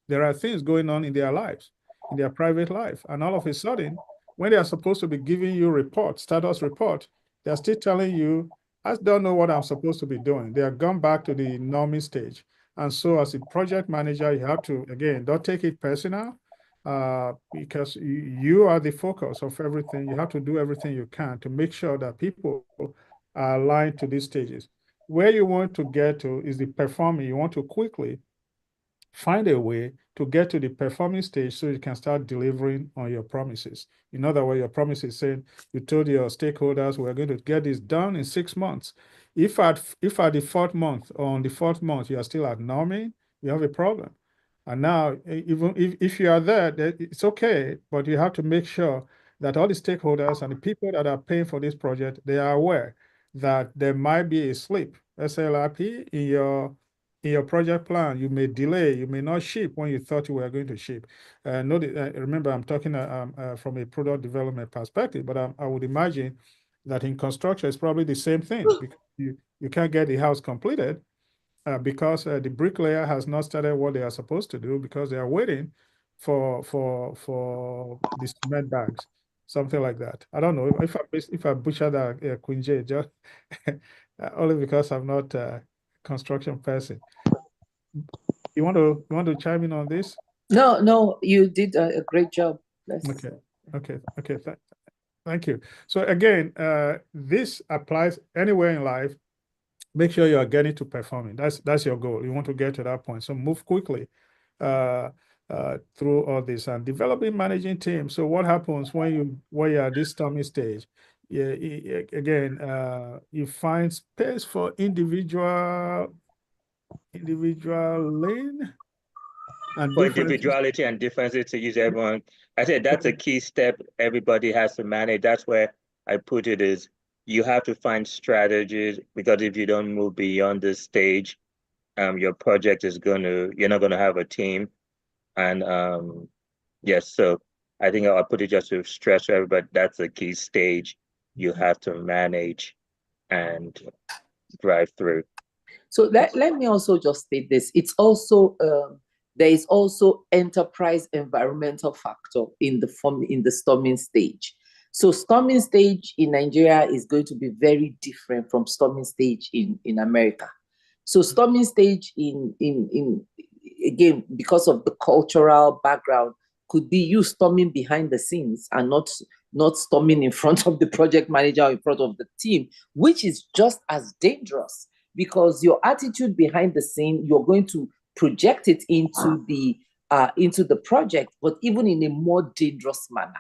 there are things going on in their lives, in their private life, and all of a sudden, when they are supposed to be giving you report, status report, they're still telling you, I don't know what I'm supposed to be doing. They have gone back to the norming stage. And so as a project manager, you have to, again, don't take it personal, because you are the focus of everything. You have to do everything you can to make sure that people are aligned to these stages. Where you want to get to is the performing. You want to quickly find a way to get to the performing stage so you can start delivering on your promises. In other words, your promise is saying you told your stakeholders we're going to get this done in 6 months. If at the fourth month or on the fourth month you are still at norming, you have a problem. And now, even if you are there, it's okay, but you have to make sure that all the stakeholders and the people that are paying for this project, they are aware that there might be a slip, SLRP, in your project plan. You may delay, you may not ship when you thought you were going to ship. Remember, I'm talking from a product development perspective, but I would imagine that in construction, it's probably the same thing, because you can't get the house completed because the bricklayer has not started what they are supposed to do because they are waiting for the cement bags, something like that. I don't know if I butcher that, Queen J, just only because I'm not a construction person. You want to chime in on this? No, you did a great job. Okay. Thank you. So again, this applies anywhere in life. Make sure you are getting to performing. That's your goal. You want to get to that point. So move quickly through all this and developing managing teams. So what happens when you are at this stormy stage? Yeah, again, you find space for individual lane and For individuality and differences to use everyone. I said that's a key step everybody has to manage. That's where I put it is you have to find strategies, because if you don't move beyond this stage, your project is you're not gonna have a team. And yes, so I think I'll put it just to stress to everybody, that's a key stage you have to manage and drive through. So let me also just state this. It's also there is also enterprise environmental factor in the storming stage. So storming stage in Nigeria is going to be very different from storming stage in America. So storming stage in again, because of the cultural background, could be you storming behind the scenes and not storming in front of the project manager or in front of the team, which is just as dangerous, because your attitude behind the scene, you're going to project it into the project, but even in a more dangerous manner,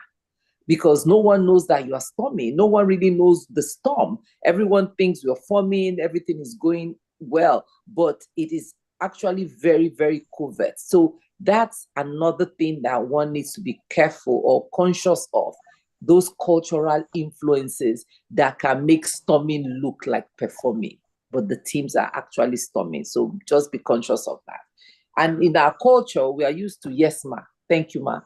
because no one knows that you are storming. No one really knows the storm. Everyone thinks you're forming, everything is going well, but it is actually very, very covert. So that's another thing that one needs to be careful or conscious of, those cultural influences that can make storming look like performing, but the teams are actually storming. So just be conscious of that. And in our culture, we are used to, yes, ma, thank you, ma.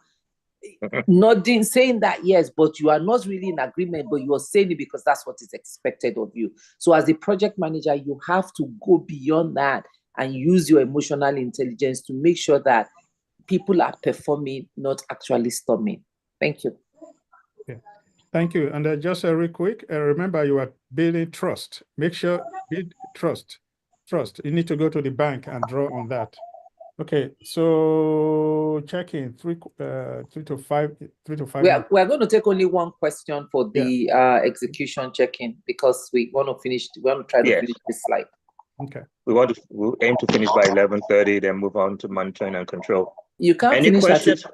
Nodding, saying that yes, but you are not really in agreement, but you are saying it because that's what is expected of you. So as a project manager, you have to go beyond that and use your emotional intelligence to make sure that people are performing, not actually storming. Thank you. Okay. Thank you. And just real quick, remember you are building trust. Make sure build trust. You need to go to the bank and draw on that. Okay, so check-in 3 to 5. We're going to take only one question for the execution check-in, because we want to try to finish this slide. Okay. We'll aim to finish by 11:30, then move on to monitoring and control. You can't Any finish questions?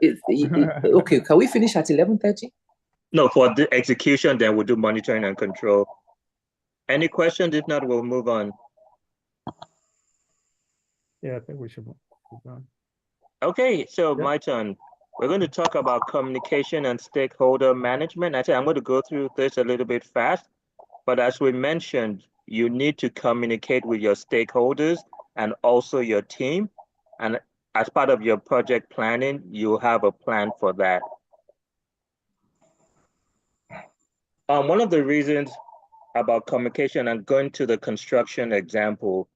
Okay, can we finish at 11:30? No, for the execution, then we'll do monitoring and control. Any questions? If not, we'll move on. Yeah, I think we should move on. Okay, so my turn. We're going to talk about communication and stakeholder management. I think I'm going to go through this a little bit fast, but as we mentioned, you need to communicate with your stakeholders and also your team. And as part of your project planning, you have a plan for that. One of the reasons about communication and going to the construction example,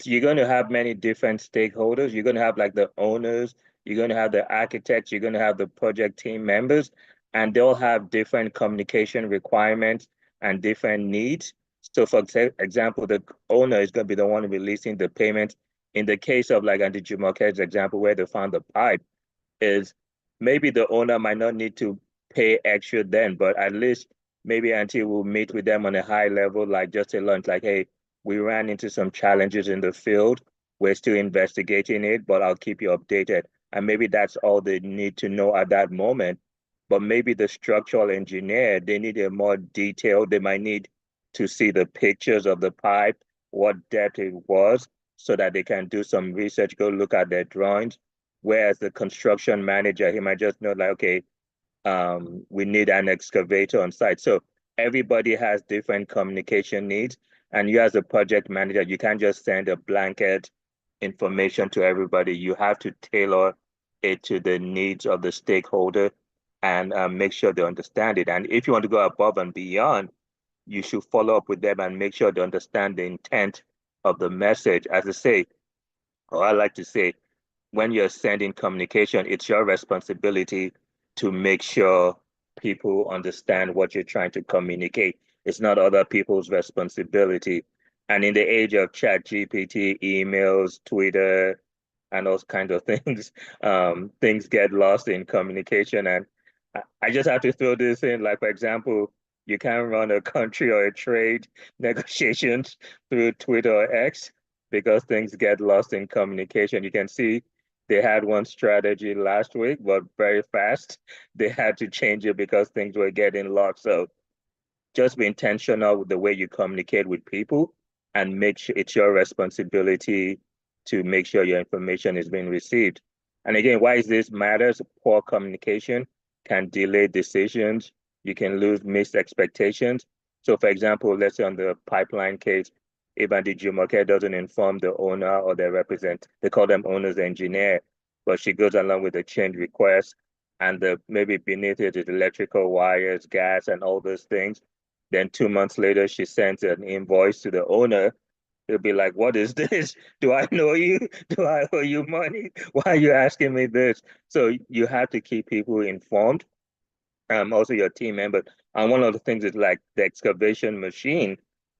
you're going to have many different stakeholders. You're going to have like the owners, you're going to have the architects, you're going to have the project team members, and they'll have different communication requirements and different needs. So for example, the owner is going to be the one releasing the payment. In the case of like Auntie Jumoke's example, where they found the pipe, is maybe the owner might not need to pay extra then, but at least maybe Auntie will meet with them on a high level, like just a lunch, like, hey, we ran into some challenges in the field. We're still investigating it, but I'll keep you updated. And maybe that's all they need to know at that moment. But maybe the structural engineer, they need a more detailed, they might need to see the pictures of the pipe, what depth it was, so that they can do some research, go look at their drawings. Whereas the construction manager, he might just know like, okay, we need an excavator on site. So everybody has different communication needs. And you as a project manager, you can't just send a blanket information to everybody. You have to tailor it to the needs of the stakeholder and make sure they understand it. And if you want to go above and beyond, you should follow up with them and make sure they understand the intent of the message. As I say, or I like to say, when you're sending communication, it's your responsibility to make sure people understand what you're trying to communicate. It's not other people's responsibility. And in the age of ChatGPT, emails, Twitter, and those kind of things, things get lost in communication. And I just have to throw this in, like, for example, you can't run a country or a trade negotiations through Twitter or X because things get lost in communication. You can see they had one strategy last week, but very fast, they had to change it because things were getting lost. So just be intentional with the way you communicate with people and make sure it's your responsibility to make sure your information is being received. And again, why is this matters? Poor communication can delay decisions. You can lose missed expectations. So for example, let's say on the pipeline case, if Auntie Jumoke doesn't inform the owner or their they call them owner's engineer, but she goes along with the change request and maybe beneath it is electrical wires, gas, and all those things. Then 2 months later, she sends an invoice to the owner. They'll be like, what is this? Do I know you? Do I owe you money? Why are you asking me this? So you have to keep people informed. Also your team member. And one of the things is like the excavation machine.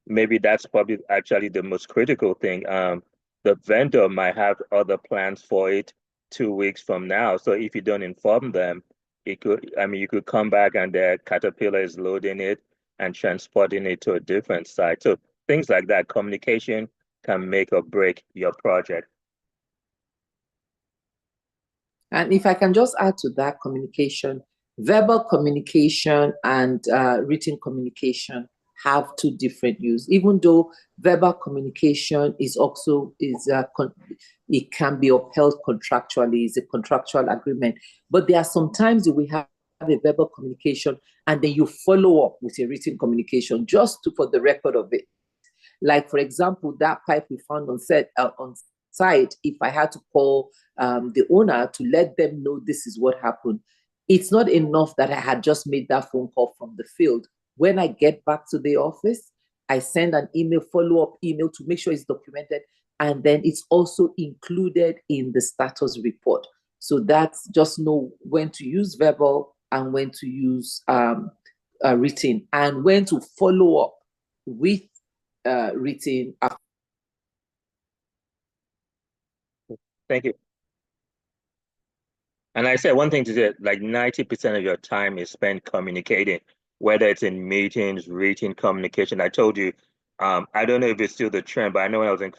Maybe that's probably actually the most critical thing. The vendor might have other plans for it 2 weeks from now. So if you don't inform them, you could come back and the Caterpillar is loading it and transporting it to a different site. So things like that, communication can make or break your project. And if I can just add to that communication, verbal communication and written communication have two different use. Even though verbal communication it can be upheld contractually, it's a contractual agreement. But there are sometimes we have a verbal communication and then you follow up with a written communication just for the record of it. Like for example, that pipe we found on site, if I had to call the owner to let them know this is what happened, it's not enough that I had just made that phone call from the field. When I get back to the office, I send an email, follow-up email to make sure it's documented, and then it's also included in the status report. So that's just know when to use verbal and when to use written, and when to follow up with written. Thank you. And I said one thing to say, like 90% of your time is spent communicating, whether it's in meetings, written communication. I told you, I don't know if it's still the trend, but I know when I was in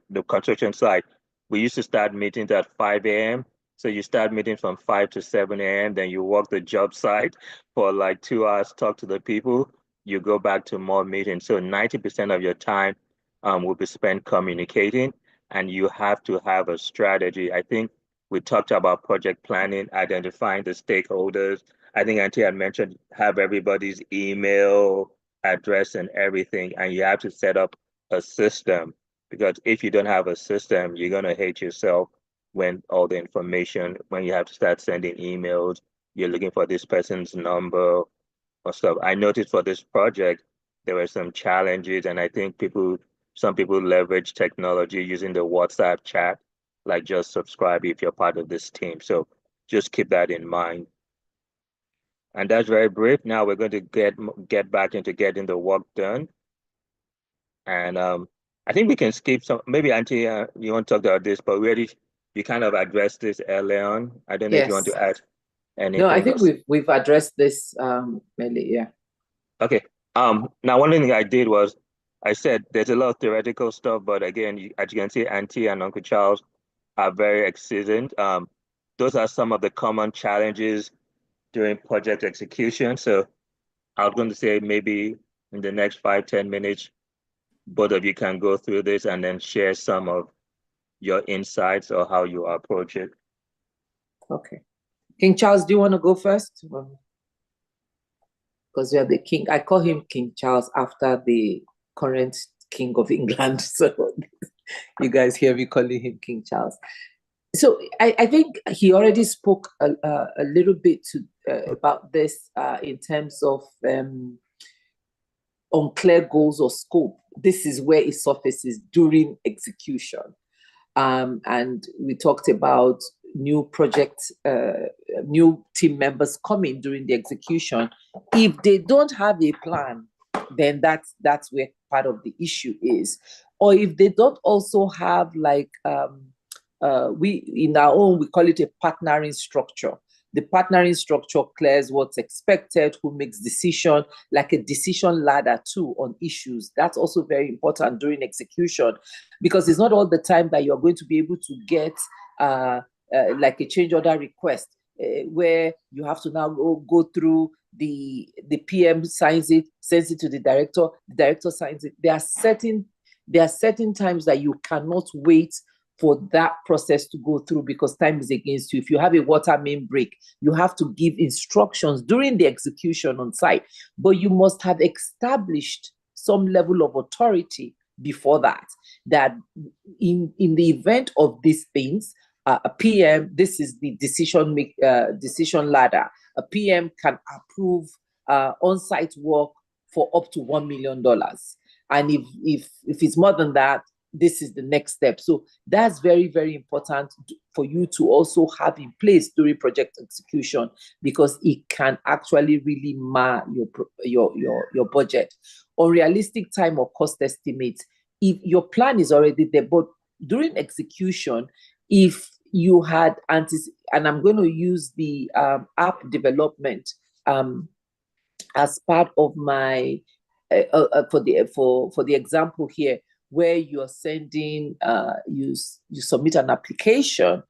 the construction side, we used to start meetings at 5 a.m. So you start meeting from 5 to 7 a.m., then you walk the job site for like 2 hours, talk to the people, you go back to more meetings. So 90% of your time will be spent communicating, and you have to have a strategy. I think we talked about project planning, identifying the stakeholders. I think Auntie had mentioned have everybody's email address and everything, and you have to set up a system, because if you don't have a system, you're going to hate yourself when all the information, when you have to start sending emails, you're looking for this person's number or stuff. I noticed for this project, there were some challenges, and I think some people leverage technology using the WhatsApp chat, like just subscribe if you're part of this team. So just keep that in mind. And that's very brief. Now we're going to get back into getting the work done. And I think we can skip some, maybe Auntie, you want to talk about this, but you kind of addressed this earlier on. I don't know if you want to add anything. No, I think we've addressed this mainly, yeah. Okay. Now one thing I did was I said there's a lot of theoretical stuff, but again, as you can see, Auntie and Uncle Charles are very seasoned. Those are some of the common challenges during project execution. So I was going to say maybe in the next 5-10 minutes, both of you can go through this and then share some of your insights or how you approach it. Okay. King Charles, do you want to go first? Because you're the king. I call him King Charles after the current King of England. So you guys hear me calling him King Charles. So I think he already spoke a little bit about this in terms of unclear goals or scope. This is where it surfaces during execution. And we talked about new projects, new team members coming during the execution. If they don't have a plan, then that's where part of the issue is. Or if they don't also have like, in our own, we call it a partnering structure. The partnering structure clears what's expected, who makes decision, like a decision ladder too on issues. That's also very important during execution, because it's not all the time that you're going to be able to get like a change order request where you have to now go through the PM signs it, sends it to the director signs it. There are certain times that you cannot wait for that process to go through because time is against you. If you have a water main break, you have to give instructions during the execution on site, but you must have established some level of authority before that in the event of these things, a PM, this is the decision ladder. A PM can approve on-site work for up to $1 million. And if it's more than that, this is the next step. So that's very, very important for you to also have in place during project execution, because it can actually really mar your budget. Unrealistic time or cost estimates. If your plan is already there, but during execution, if you had and I'm going to use the app development as part of my for the example here, where you're sending, you submit an application.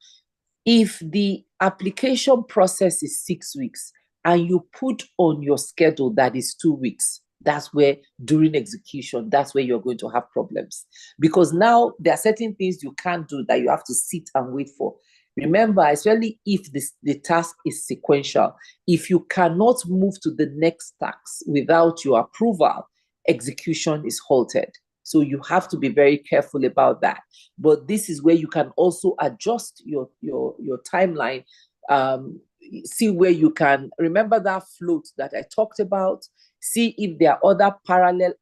If the application process is 6 weeks and you put on your schedule that is 2 weeks, that's where during execution, that's where you're going to have problems. Because now there are certain things you can't do that you have to sit and wait for. Remember, especially if the task is sequential, if you cannot move to the next task without your approval, execution is halted. So you have to be very careful about that. But this is where you can also adjust your timeline. See where you can, remember that float that I talked about? See if there are other parallel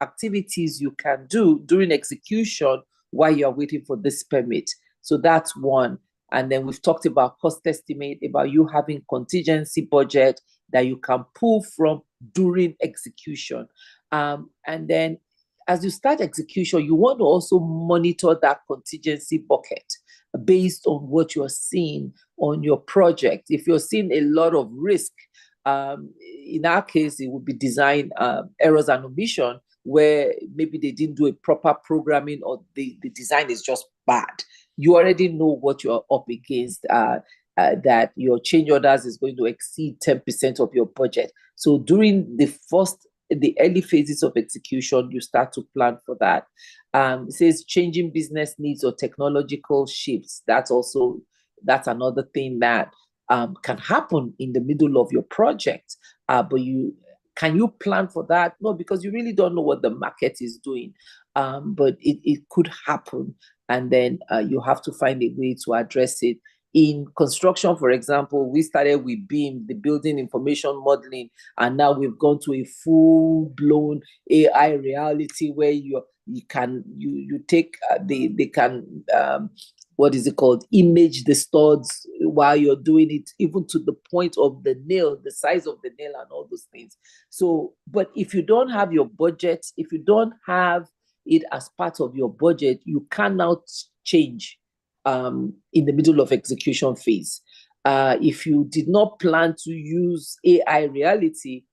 activities you can do during execution while you're waiting for this permit. So that's one. And then we've talked about cost estimate, about you having contingency budget that you can pull from during execution. And then as you start execution, you want to also monitor that contingency bucket based on what you're seeing on your project. If you're seeing a lot of risk, in our case, it would be design errors and omission, where maybe they didn't do a proper programming or the design is just bad. You already know what you're up against, that your change orders is going to exceed 10% of your budget. So during the early phases of execution, you start to plan for that. It says changing business needs or technological shifts. That's another thing that can happen in the middle of your project. But can you plan for that? No, because you really don't know what the market is doing. But it could happen. and then you have to find a way to address it. In construction, for example, we started with BIM, the building information modeling, and now we've gone to a full-blown AI reality where you take they can what is it called, image the studs while you're doing it, even to the point of the nail, the size of the nail, and all those things. So, but if you don't have your budget, if you don't have it as part of your budget, you cannot change in the middle of execution phase. If you did not plan to use AI reality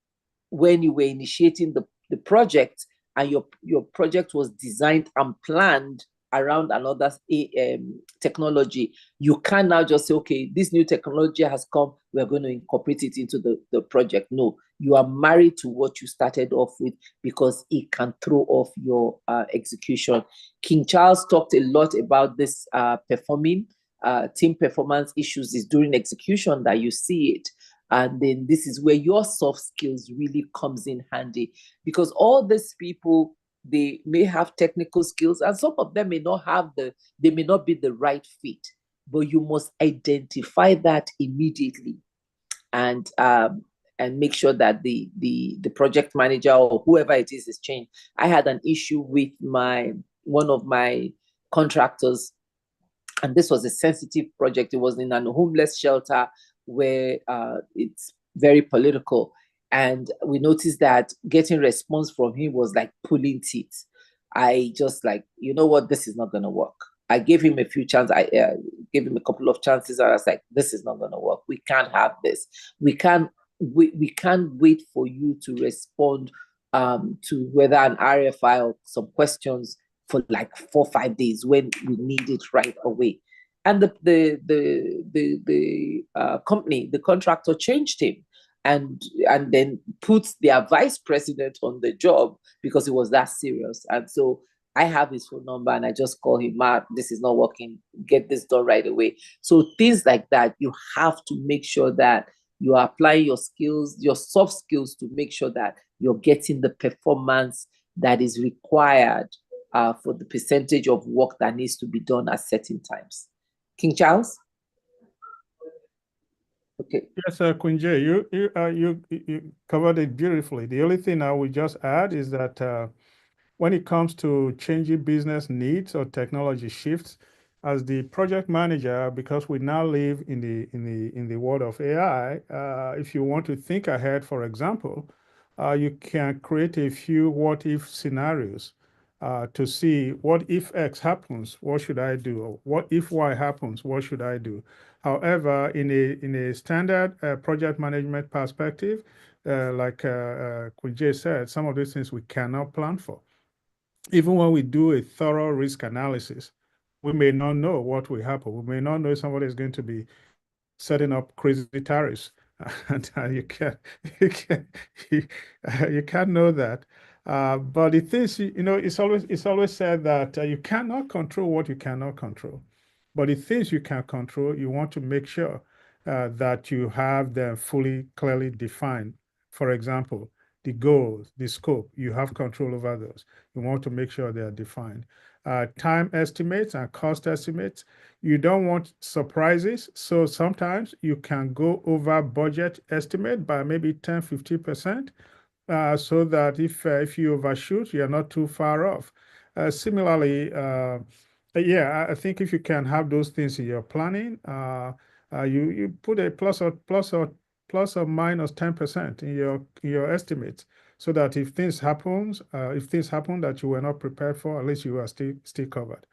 when you were initiating the project, and your project was designed and planned around another technology, you can now just say, okay, this new technology has come, we're going to incorporate it into the project. No, you are married to what you started off with, because it can throw off your execution. King Charles talked a lot about this team performance issues is during execution that you see it. And then this is where your soft skills really comes in handy, because all these people, they may have technical skills, and some of them may not be the right fit, but you must identify that immediately and make sure that the project manager or whoever it is changed. I had an issue with one of my contractors, and this was a sensitive project. It was in a homeless shelter where it's very political. And we noticed that getting response from him was like pulling teeth. I just like, you know what, this is not going to work. I gave him a few chances. I gave him a couple of chances. I was like, this is not going to work. We can't have this. We can't wait for you to respond to whether an RFI or some questions for like 4 or 5 days when we need it right away. And the company, the contractor, changed him and then put their vice president on the job because it was that serious. And so I have his phone number and I just call him, Mark, this is not working, get this done right away. So things like that, you have to make sure that you are applying your skills, your soft skills, to make sure that you're getting the performance that is required for the percentage of work that needs to be done at certain times. King Charles? Okay. Yes, Kunje, you covered it beautifully. The only thing I would just add is that when it comes to changing business needs or technology shifts, as the project manager, because we now live in the world of AI, if you want to think ahead, for example, you can create a few what-if scenarios to see, what if X happens, what should I do? Or what if Y happens, what should I do? However, in a standard project management perspective, like Kunje said, some of these things we cannot plan for. Even when we do a thorough risk analysis, we may not know what will happen. We may not know if somebody is going to be setting up crazy tariffs, and you can't know that. But the things, it's always said that you cannot control what you cannot control. But the things you can control, you want to make sure that you have them fully, clearly defined. For example, the goals, the scope, you have control over those. You want to make sure they are defined. Time estimates and cost estimates, you don't want surprises. So sometimes you can go over budget estimate by maybe 10, 50%, so that if you overshoot, you're not too far off. Similarly, I think if you can have those things in your planning, you put a plus or minus 10% in your estimates, so that if things happen that you were not prepared for, at least you are still covered.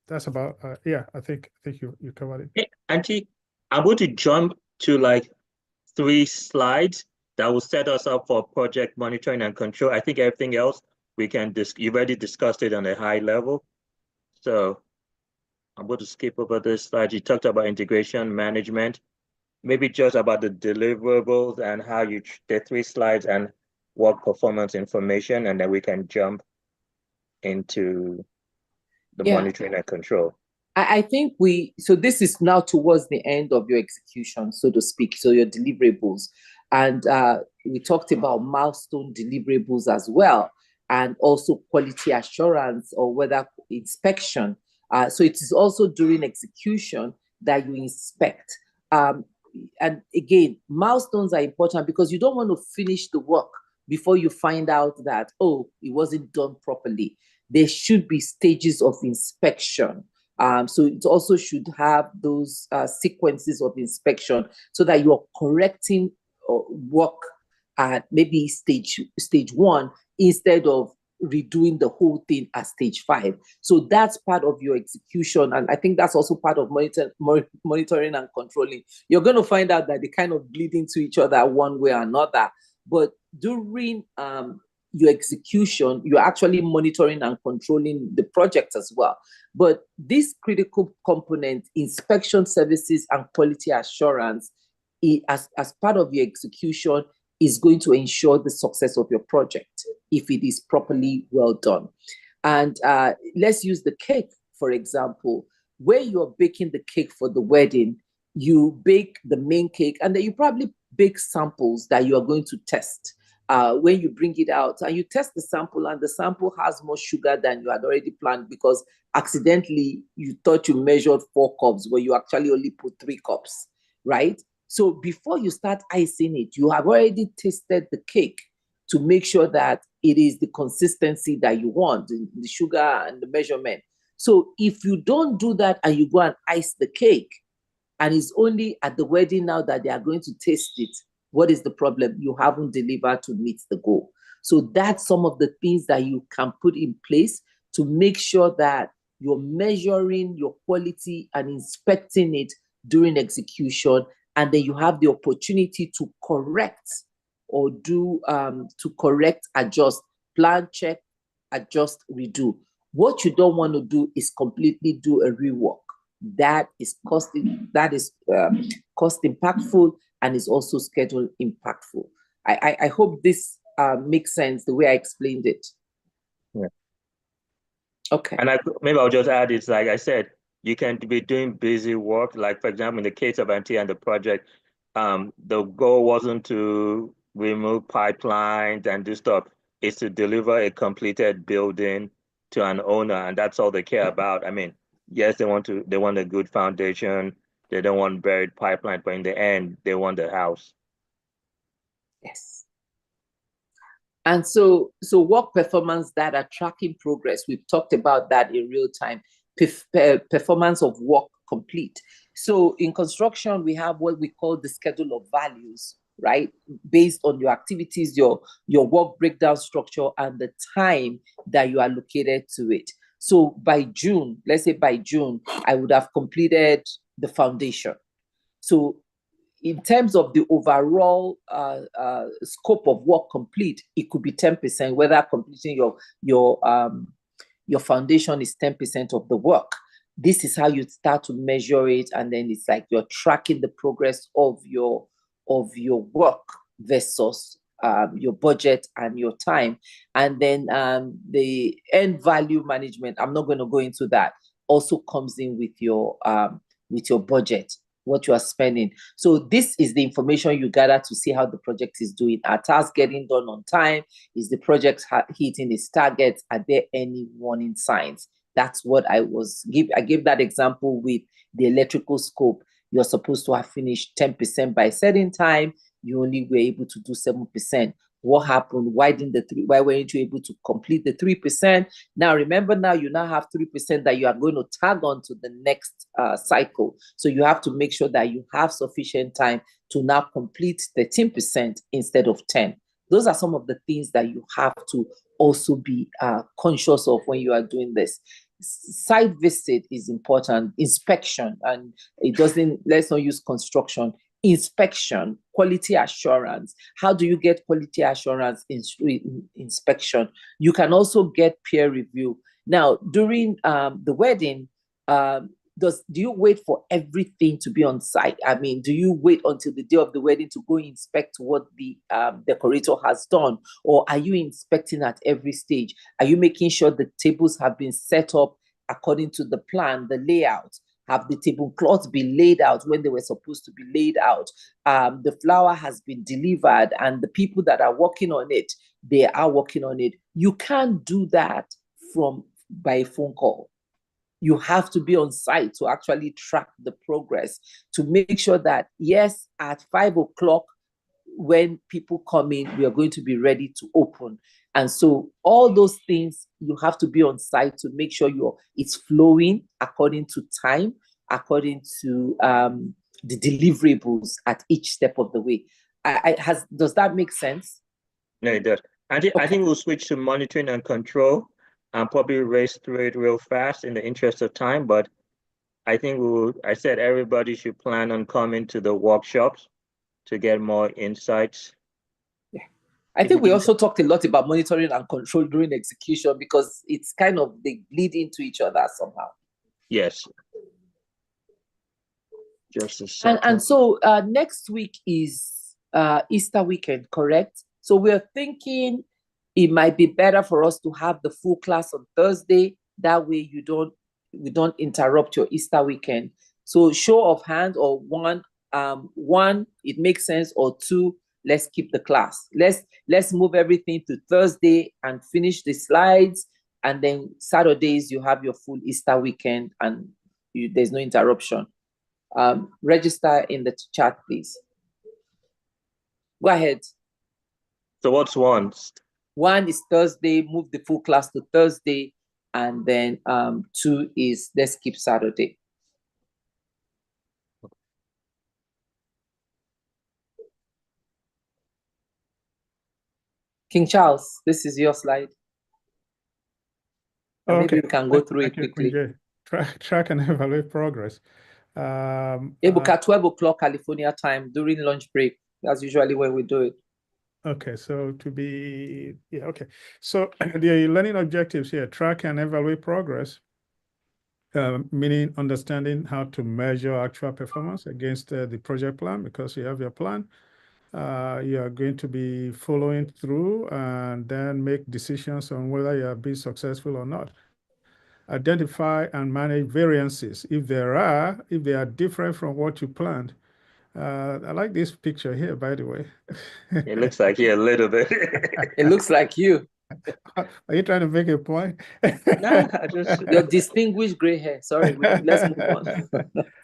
That's about I think you covered it. Hey, Auntie, I'm going to jump to like 3 slides that will set us up for project monitoring and control. I think everything else we can you already discussed it on a high level. So I'm going to skip over this slide. You talked about integration management, maybe just about the deliverables and how the 3 slides and work performance information, and then we can jump into the monitoring and control. I think so this is now towards the end of your execution, so to speak, so your deliverables. And we talked about milestone deliverables as well, and also quality assurance, or whether inspection. So it is also during execution that you inspect. And again, milestones are important because you don't want to finish the work before you find out that, oh, it wasn't done properly. There should be stages of inspection. So it also should have those sequences of inspection so that you're correcting work at maybe stage 1 instead of redoing the whole thing at stage 5. So that's part of your execution. And I think that's also part of monitoring and controlling. You're going to find out that they kind of bleed into each other one way or another. But during your execution, you're actually monitoring and controlling the project as well. But this critical component, inspection services and quality assurance, as part of your execution, is going to ensure the success of your project if it is properly well done. And let's use the cake, for example. Where you're baking the cake for the wedding, you bake the main cake, and then you probably bake samples that you are going to test. When you bring it out and you test the sample, and the sample has more sugar than you had already planned because accidentally you thought you measured 4 cups, but you actually only put 3 cups, right? So before you start icing it, you have already tasted the cake to make sure that it is the consistency that you want, the sugar and the measurement. So if you don't do that and you go and ice the cake, and it's only at the wedding now that they are going to taste it, what is the problem? You haven't delivered to meet the goal. So that's some of the things that you can put in place to make sure that you're measuring your quality and inspecting it during execution. And then you have the opportunity to correct or adjust, plan, check, adjust, redo. What you don't want to do is completely do a rework. That is cost impactful and is also schedule impactful. I hope this makes sense the way I explained it. Yeah. Okay. And maybe I'll just add, it's like I said, you can be doing busy work. Like, for example, in the case of MT and the project, the goal wasn't to remove pipelines and do stuff. It's to deliver a completed building to an owner, and that's all they care about. I mean, yes, they want a good foundation. They don't want buried pipelines, but in the end, they want the house. Yes. And so work performance data, tracking progress, we've talked about that in real time. Performance of work complete. So in construction, we have what we call the schedule of values, right? Based on your activities, your work breakdown structure, and the time that you are allocated to it. So by June, let's say by June, I would have completed the foundation. So in terms of the overall scope of work complete, it could be 10%, whether completing your foundation is 10% of the work. This is how you start to measure it, and then it's like you're tracking the progress of your work versus your budget and your time. And then the end value management, I'm not going to go into that, also comes in with your budget, what you are spending. So this is the information you gather to see how the project is doing. Are tasks getting done on time? Is the project hitting its targets? Are there any warning signs? That's what I gave that example with the electrical scope. You're supposed to have finished 10% by a certain time. You only were able to do 7%. What happened? Why weren't you able to complete the 3%? Now, remember, you now have 3% that you are going to tag on to the next cycle. So you have to make sure that you have sufficient time to now complete 13% instead of 10. Those are some of the things that you have to also be conscious of when you are doing this. Site visit is important. Inspection, and let's not use construction. Inspection, quality assurance. How do you get quality assurance in inspection? You can also get peer review. Now, during the wedding, do you wait for everything to be on site? I mean, do you wait until the day of the wedding to go inspect what the decorator has done? Or are you inspecting at every stage? Are you making sure the tables have been set up according to the plan, the layout? Have the tablecloths been laid out when they were supposed to be laid out? The flower has been delivered, and the people that are working on it, they are working on it. You can't do that from by a phone call. You have to be on site to actually track the progress, to make sure that, yes, at 5 o'clock, when people come in, we are going to be ready to open. And so all those things, you have to be on site to make sure it's flowing according to time, according to the deliverables at each step of the way. Does that make sense? No, it does. I think we'll switch to monitoring and control and probably race through it real fast in the interest of time. But I think I said everybody should plan on coming to the workshops to get more insights. Yeah. I think we also talked a lot about monitoring and control during execution, because it's kind of, they bleed into each other somehow. Yes. Just a second. And so next week is Easter weekend, correct? So we're thinking it might be better for us to have the full class on Thursday. That way we don't interrupt your Easter weekend. So show of hand, or one, it makes sense, or two, let's keep the class. Let's move everything to Thursday and finish the slides. And then Saturdays, you have your full Easter weekend and there's no interruption. Register in the chat, please. Go ahead. So what's one? One is Thursday, move the full class to Thursday. And then two is let's keep Saturday. King Charles, this is your slide. Okay. Maybe we can go through it quickly. Track and evaluate progress. Ebuka, 12 o'clock California time during lunch break. That's usually when we do it. Okay, so okay. So the learning objectives here: track and evaluate progress, meaning understanding how to measure actual performance against the project plan, because you have your plan. You are going to be following through and then make decisions on whether you have been successful or not. Identify and manage variances if they are different from what you planned. I like this picture here, by the way. It looks like you a little bit. It looks like you. Are you trying to make a point? No, I just your distinguished gray hair. Sorry, let's move on.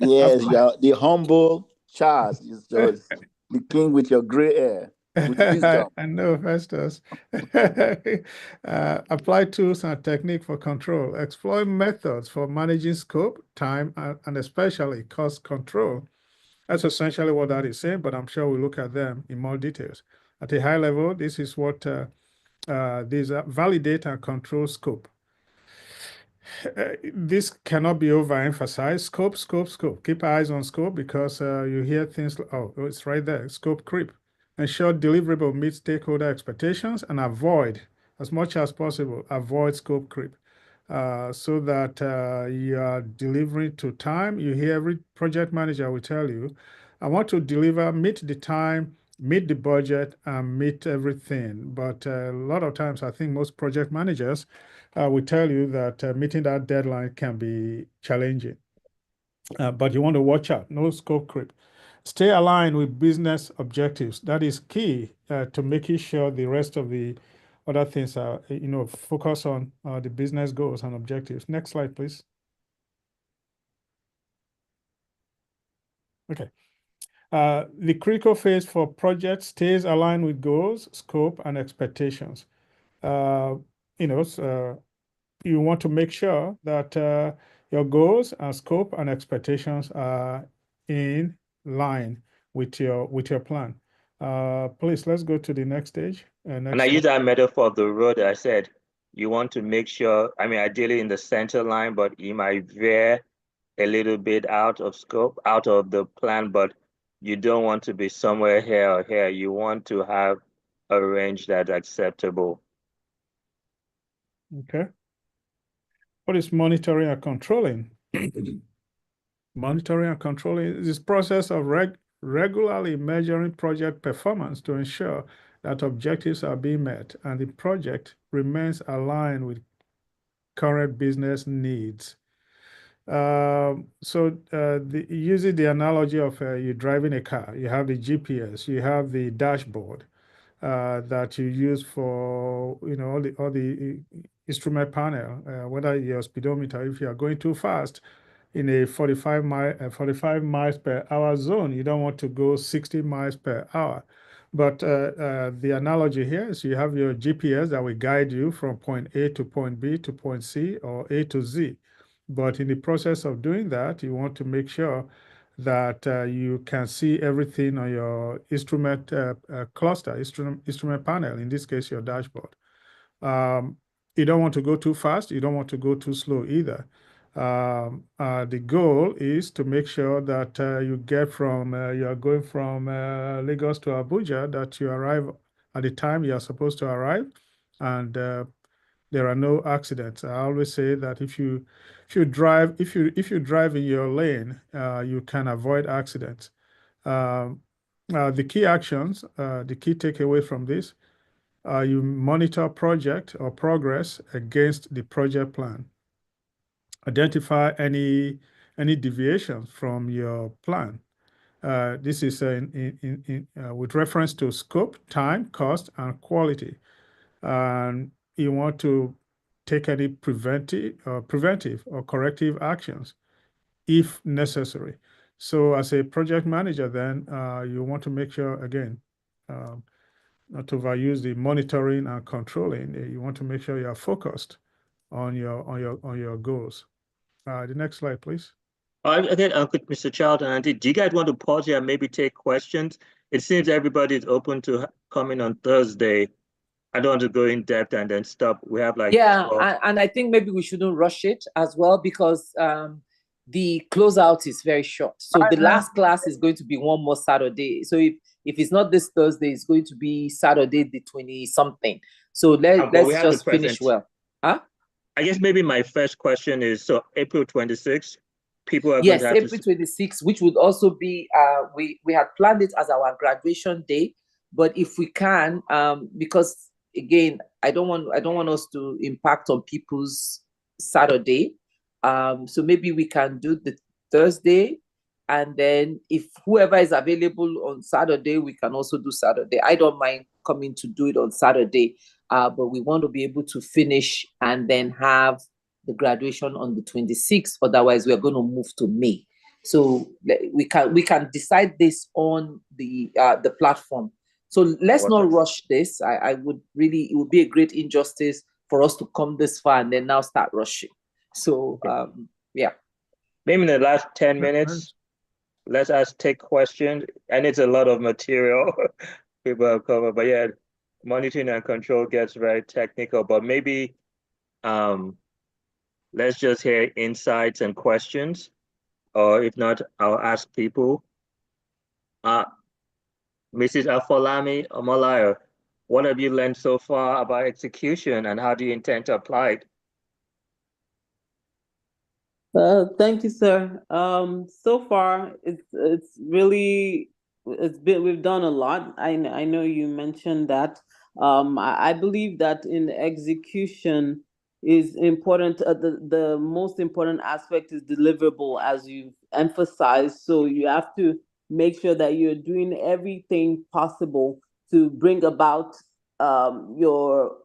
Yes, you're the humble Charles. Is just the king with your gray hair. With wisdom. I know, Festus. Apply tools and technique for control. Exploit methods for managing scope, time, and especially cost control. That's essentially what that is saying, but I'm sure we'll look at them in more details. At a high level, this is what these are: validate and control scope. This cannot be overemphasized. Scope. Keep eyes on scope, because you hear things like, oh, it's right there, scope creep. Ensure deliverable meets stakeholder expectations, and avoid, as much as possible, avoid scope creep, so that you are delivering to time. You hear every project manager will tell you, I want to deliver, meet the time, meet the budget, and meet everything. But a lot of times, I think most project managers will tell you that meeting that deadline can be challenging. But you want to watch out, no scope creep. Stay aligned with business objectives. That is key to making sure the rest of the other things are, focus on the business goals and objectives. Next slide, please. Okay. The critical phase for project stays aligned with goals, scope, and expectations. You want to make sure that your goals and scope and expectations are in line with your plan. Please, let's go to the next stage. And I use that metaphor of the road. I said you want to make sure, ideally in the center line, but you might veer a little bit out of scope, out of the plan, but you don't want to be somewhere here or here. You want to have a range that's acceptable. Okay. What is monitoring and controlling? Monitoring and controlling is this process of regularly measuring project performance to ensure that objectives are being met and the project remains aligned with current business needs. Using the analogy of you driving a car, you have the GPS, you have the dashboard that you use for all the instrument panel, whether your speedometer, if you are going too fast in a 45 miles per hour zone, you don't want to go 60 miles per hour. But the analogy here is you have your GPS that will guide you from point A to point B to point C or A to Z. But in the process of doing that, you want to make sure that you can see everything on your instrument cluster, instrument panel, in this case, your dashboard. You don't want to go too fast. You don't want to go too slow either. The goal is to make sure that you get from, you are going from Lagos to Abuja, that you arrive at the time you are supposed to arrive, and there are no accidents. I always say that if you drive in your lane, you can avoid accidents. The key actions, the key takeaway from this, you monitor project or progress against the project plan. Identify any deviations from your plan. This is with reference to scope, time, cost, and quality. And you want to take any preventive or corrective actions if necessary. So as a project manager, then you want to make sure, again, not to overuse the monitoring and controlling. You want to make sure you are focused on your goals. The next slide, please. Again, Mr. Child and Auntie, do you guys want to pause here and maybe take questions? It seems everybody's open to coming on Thursday. I don't want to go in depth and then stop. We have like and I think maybe we shouldn't rush it as well, because the closeout is very short. So the last class is going to be one more Saturday. So if it's not this Thursday, it's going to be Saturday the 20-something. So let's just finish well. Huh? I guess maybe my first question is, so April 26th, people are yes, going to have April 26th, which would also be, we had planned it as our graduation day, but if we can, because again, I don't want us to impact on people's Saturday. So maybe we can do the Thursday, and then if whoever is available on Saturday, we can also do Saturday. I don't mind coming to do it on Saturday, but we want to be able to finish and then have the graduation on the 26th. Otherwise, we are going to move to May. So we can decide this on the platform. So let's not rush this. It would be a great injustice for us to come this far and then now start rushing. So yeah. Maybe in the last 10 minutes, let us take questions. And it's a lot of material people have covered, but yeah, monitoring and control gets very technical, but maybe let's just hear insights and questions, or if not, I'll ask people. Mrs. Afolami Omolayo, what have you learned so far about execution, and how do you intend to apply it? Thank you, sir. So far, we've done a lot. I know you mentioned that. I believe that in execution is important. The most important aspect is deliverable, as you've emphasized. So you have to make sure that you're doing everything possible to bring about your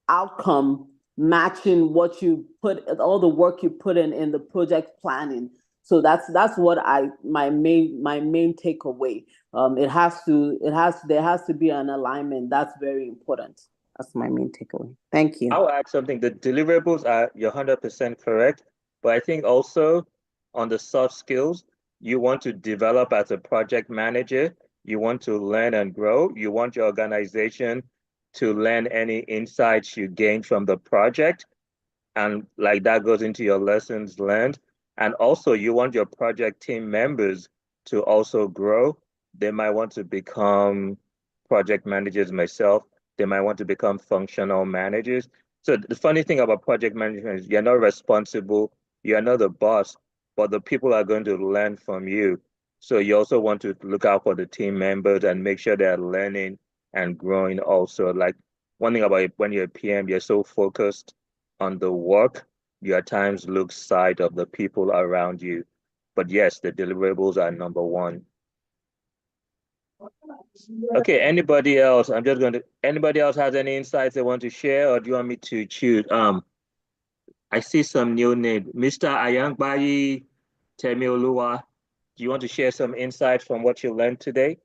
outcome matching what you put, all the work you put in the project planning. So that's what my main takeaway. There has to be an alignment. That's very important. That's my main takeaway. Thank you. I'll add something. The deliverables are, you're 100% correct, but I think also on the soft skills, you want to develop as a project manager. You want to learn and grow. You want your organization to learn any insights you gain from the project. And like that goes into your lessons learned. And also you want your project team members to also grow. They might want to become project managers myself. They might want to become functional managers. So the funny thing about project management is you're not responsible. You're not the boss, but the people are going to learn from you. So you also want to look out for the team members and make sure they're learning and growing also. Like one thing about when you're a PM, you're so focused on the work, you at times lose sight of the people around you. But yes, the deliverables are number one. Okay, anybody else? Anybody else has any insights they want to share, or do you want me to choose? I see some new name, Mr. Ayangbayi Temioluwa. Do you want to share some insights from what you learned today?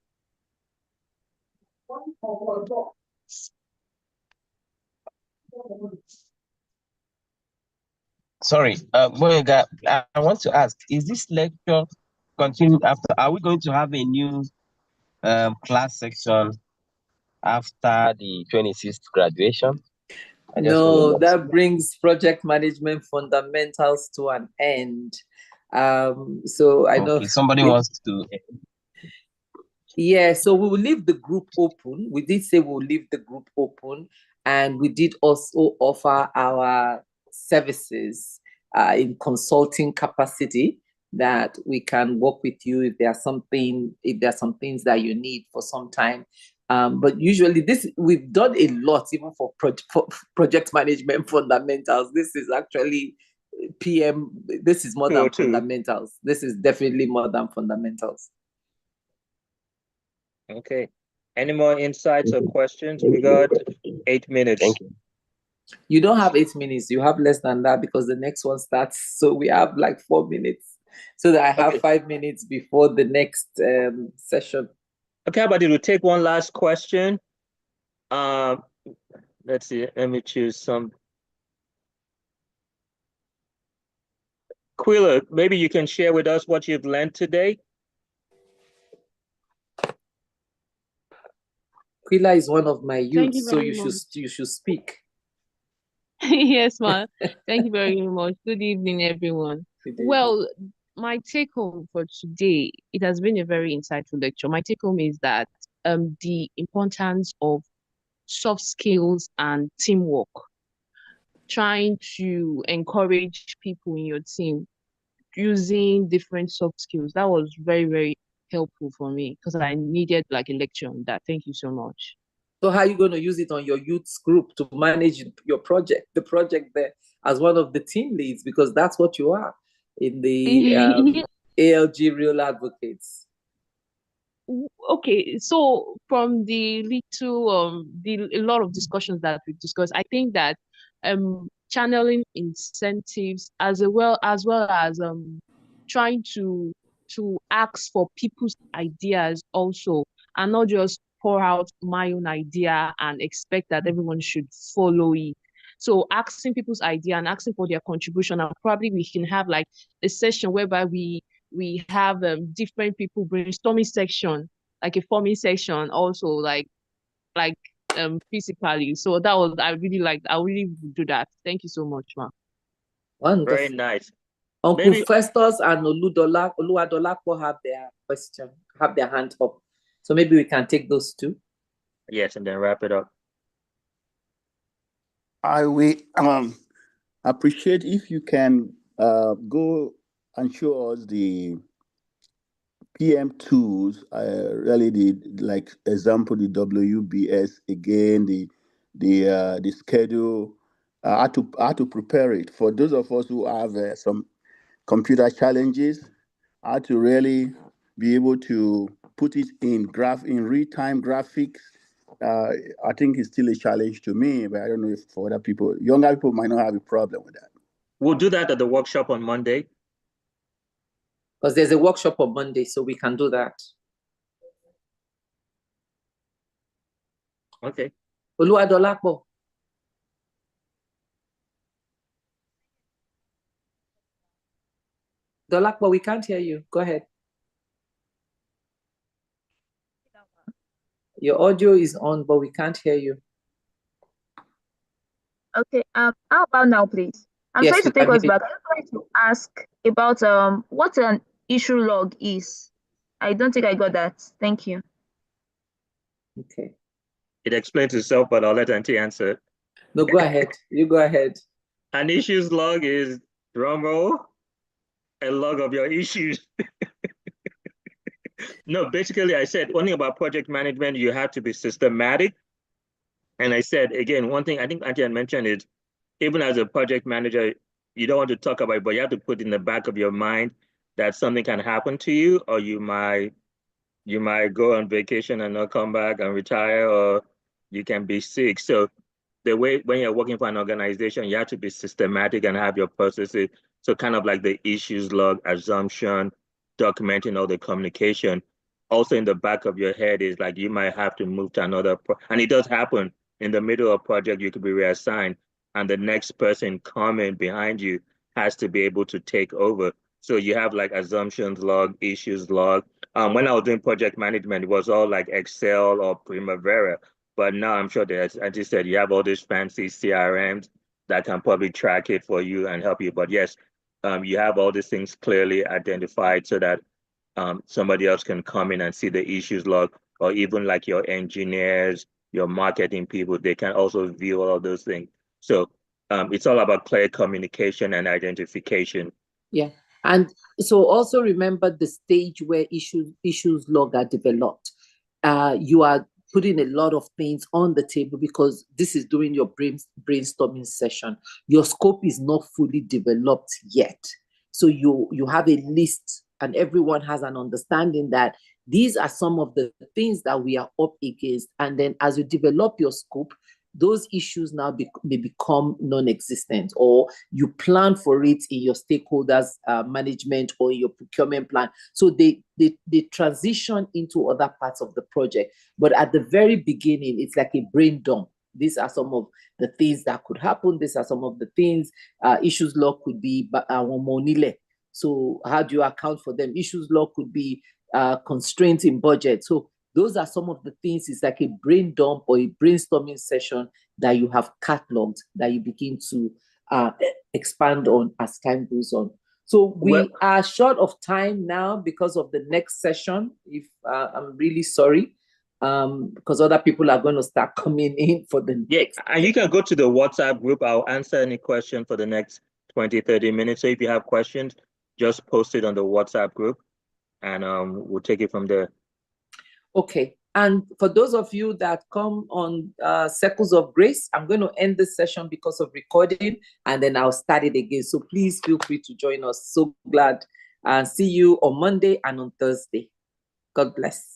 Sorry, Moyega, I want to ask, is this lecture continued after? Are we going to have a new class section after the 26th graduation? No, that brings project management fundamentals to an end. So I know somebody wants to. Yeah, so we will leave the group open. We did say we'll leave the group open, and we did also offer our services in consulting capacity, that we can work with you if there's some things that you need for some time. But usually we've done a lot even for project management fundamentals. This is actually PM. This is more than fundamentals. This is definitely more than fundamentals. Okay. Any more insights or questions? We got 8 minutes. Thank you. You don't have 8 minutes. You have less than that because the next one starts. So we have like 4 minutes. So that I have 5 minutes before the next session. Okay, how about it? We'll take one last question. Let's see. Let me choose some. Quilla, maybe you can share with us what you've learned today. Quilla is one of my youths, so you should speak. Yes, ma'am. Thank you very much. Good evening, everyone. Well, my take home for today, it has been a very insightful lecture. My take home is that the importance of soft skills and teamwork, trying to encourage people in your team using different soft skills. That was very, very helpful for me because I needed like a lecture on that. Thank you so much. So how are you going to use it on your youth group to manage your project, the project there, as one of the team leads, because that's what you are in the ALG Real Advocates? Okay, so from the little a lot of discussions that we've discussed, I think that channeling incentives as well as trying to ask for people's ideas also, and not just pour out my own idea and expect that everyone should follow it. So asking people's idea and asking for their contribution, and probably we can have like a session whereby we have different people brainstorming section, like a forming section also, like physically. So that was, I really would do that. Thank you so much, ma. Wonderful. Very nice. Uncle Festus and Oluwadolapo have their hand up. So maybe we can take those two. Yes, and then wrap it up. I will appreciate if you can go and show us the PM tools, really like example, the WBS again, the schedule, how to prepare it for those of us who have some computer challenges, how to really be able to put it in real-time graphics. I think it's still a challenge to me, but I don't know if for other people, younger people might not have a problem with that. We'll do that at the workshop on Monday. Because there's a workshop on Monday, so we can do that. Okay. Oluwadolapo. Dolapo, we can't hear you. Go ahead. Your audio is on, but we can't hear you. Okay. How about now, please? I'm sorry to take us back. I'm trying to ask about what an issue log is. I don't think I got that. Thank you. Okay. It explains itself, but I'll let Auntie answer. No, go ahead. You go ahead. An issues log is, drumroll, a log of your issues. No, basically I said one thing about project management, you have to be systematic. And I said, again, one thing I think Auntie had mentioned is, even as a project manager, you don't want to talk about it, but you have to put in the back of your mind that something can happen to you, or you might You might go on vacation and not come back and retire, or you can be sick. So the way when you're working for an organization, you have to be systematic and have your processes. So kind of like the issues log, assumption, documenting all the communication. Also in the back of your head is like you might have to move to another, and it does happen in the middle of a project, you could be reassigned, and the next person coming behind you has to be able to take over. So you have like assumptions log, issues log. When I was doing project management, it was all like Excel or Primavera. But now I'm sure that, as you said, you have all these fancy CRMs that can probably track it for you and help you. But yes, you have all these things clearly identified so that somebody else can come in and see the issues log, or even like your engineers, your marketing people, they can also view all of those things. So it's all about clear communication and identification. Yeah. And so also remember the stage where issues log are developed. You are putting a lot of things on the table because this is during your brainstorming session. Your scope is not fully developed yet. So you have a list and everyone has an understanding that these are some of the things that we are up against. And then as you develop your scope, those issues now may become non-existent, or you plan for it in your stakeholders management or your procurement plan. So they transition into other parts of the project. But at the very beginning, it's like a brain dump. These are some of the things that could happen. These are some of the things. Issues log could be monile. So how do you account for them? Issues log could be constraints in budget. So those are some of the things. It's like a brain dump or a brainstorming session that you have cataloged that you begin to expand on as time goes on. So we are short of time now because of the next session. If I'm really sorry, because other people are going to start coming in for the next. And you can go to the WhatsApp group. I'll answer any question for the next 20, 30 minutes. So if you have questions, just post it on the WhatsApp group and we'll take it from there. Okay, and for those of you that come on Circles of Grace, I'm going to end this session because of recording, and then I'll start it again. So please feel free to join us. So glad. See you on Monday and on Thursday. God bless.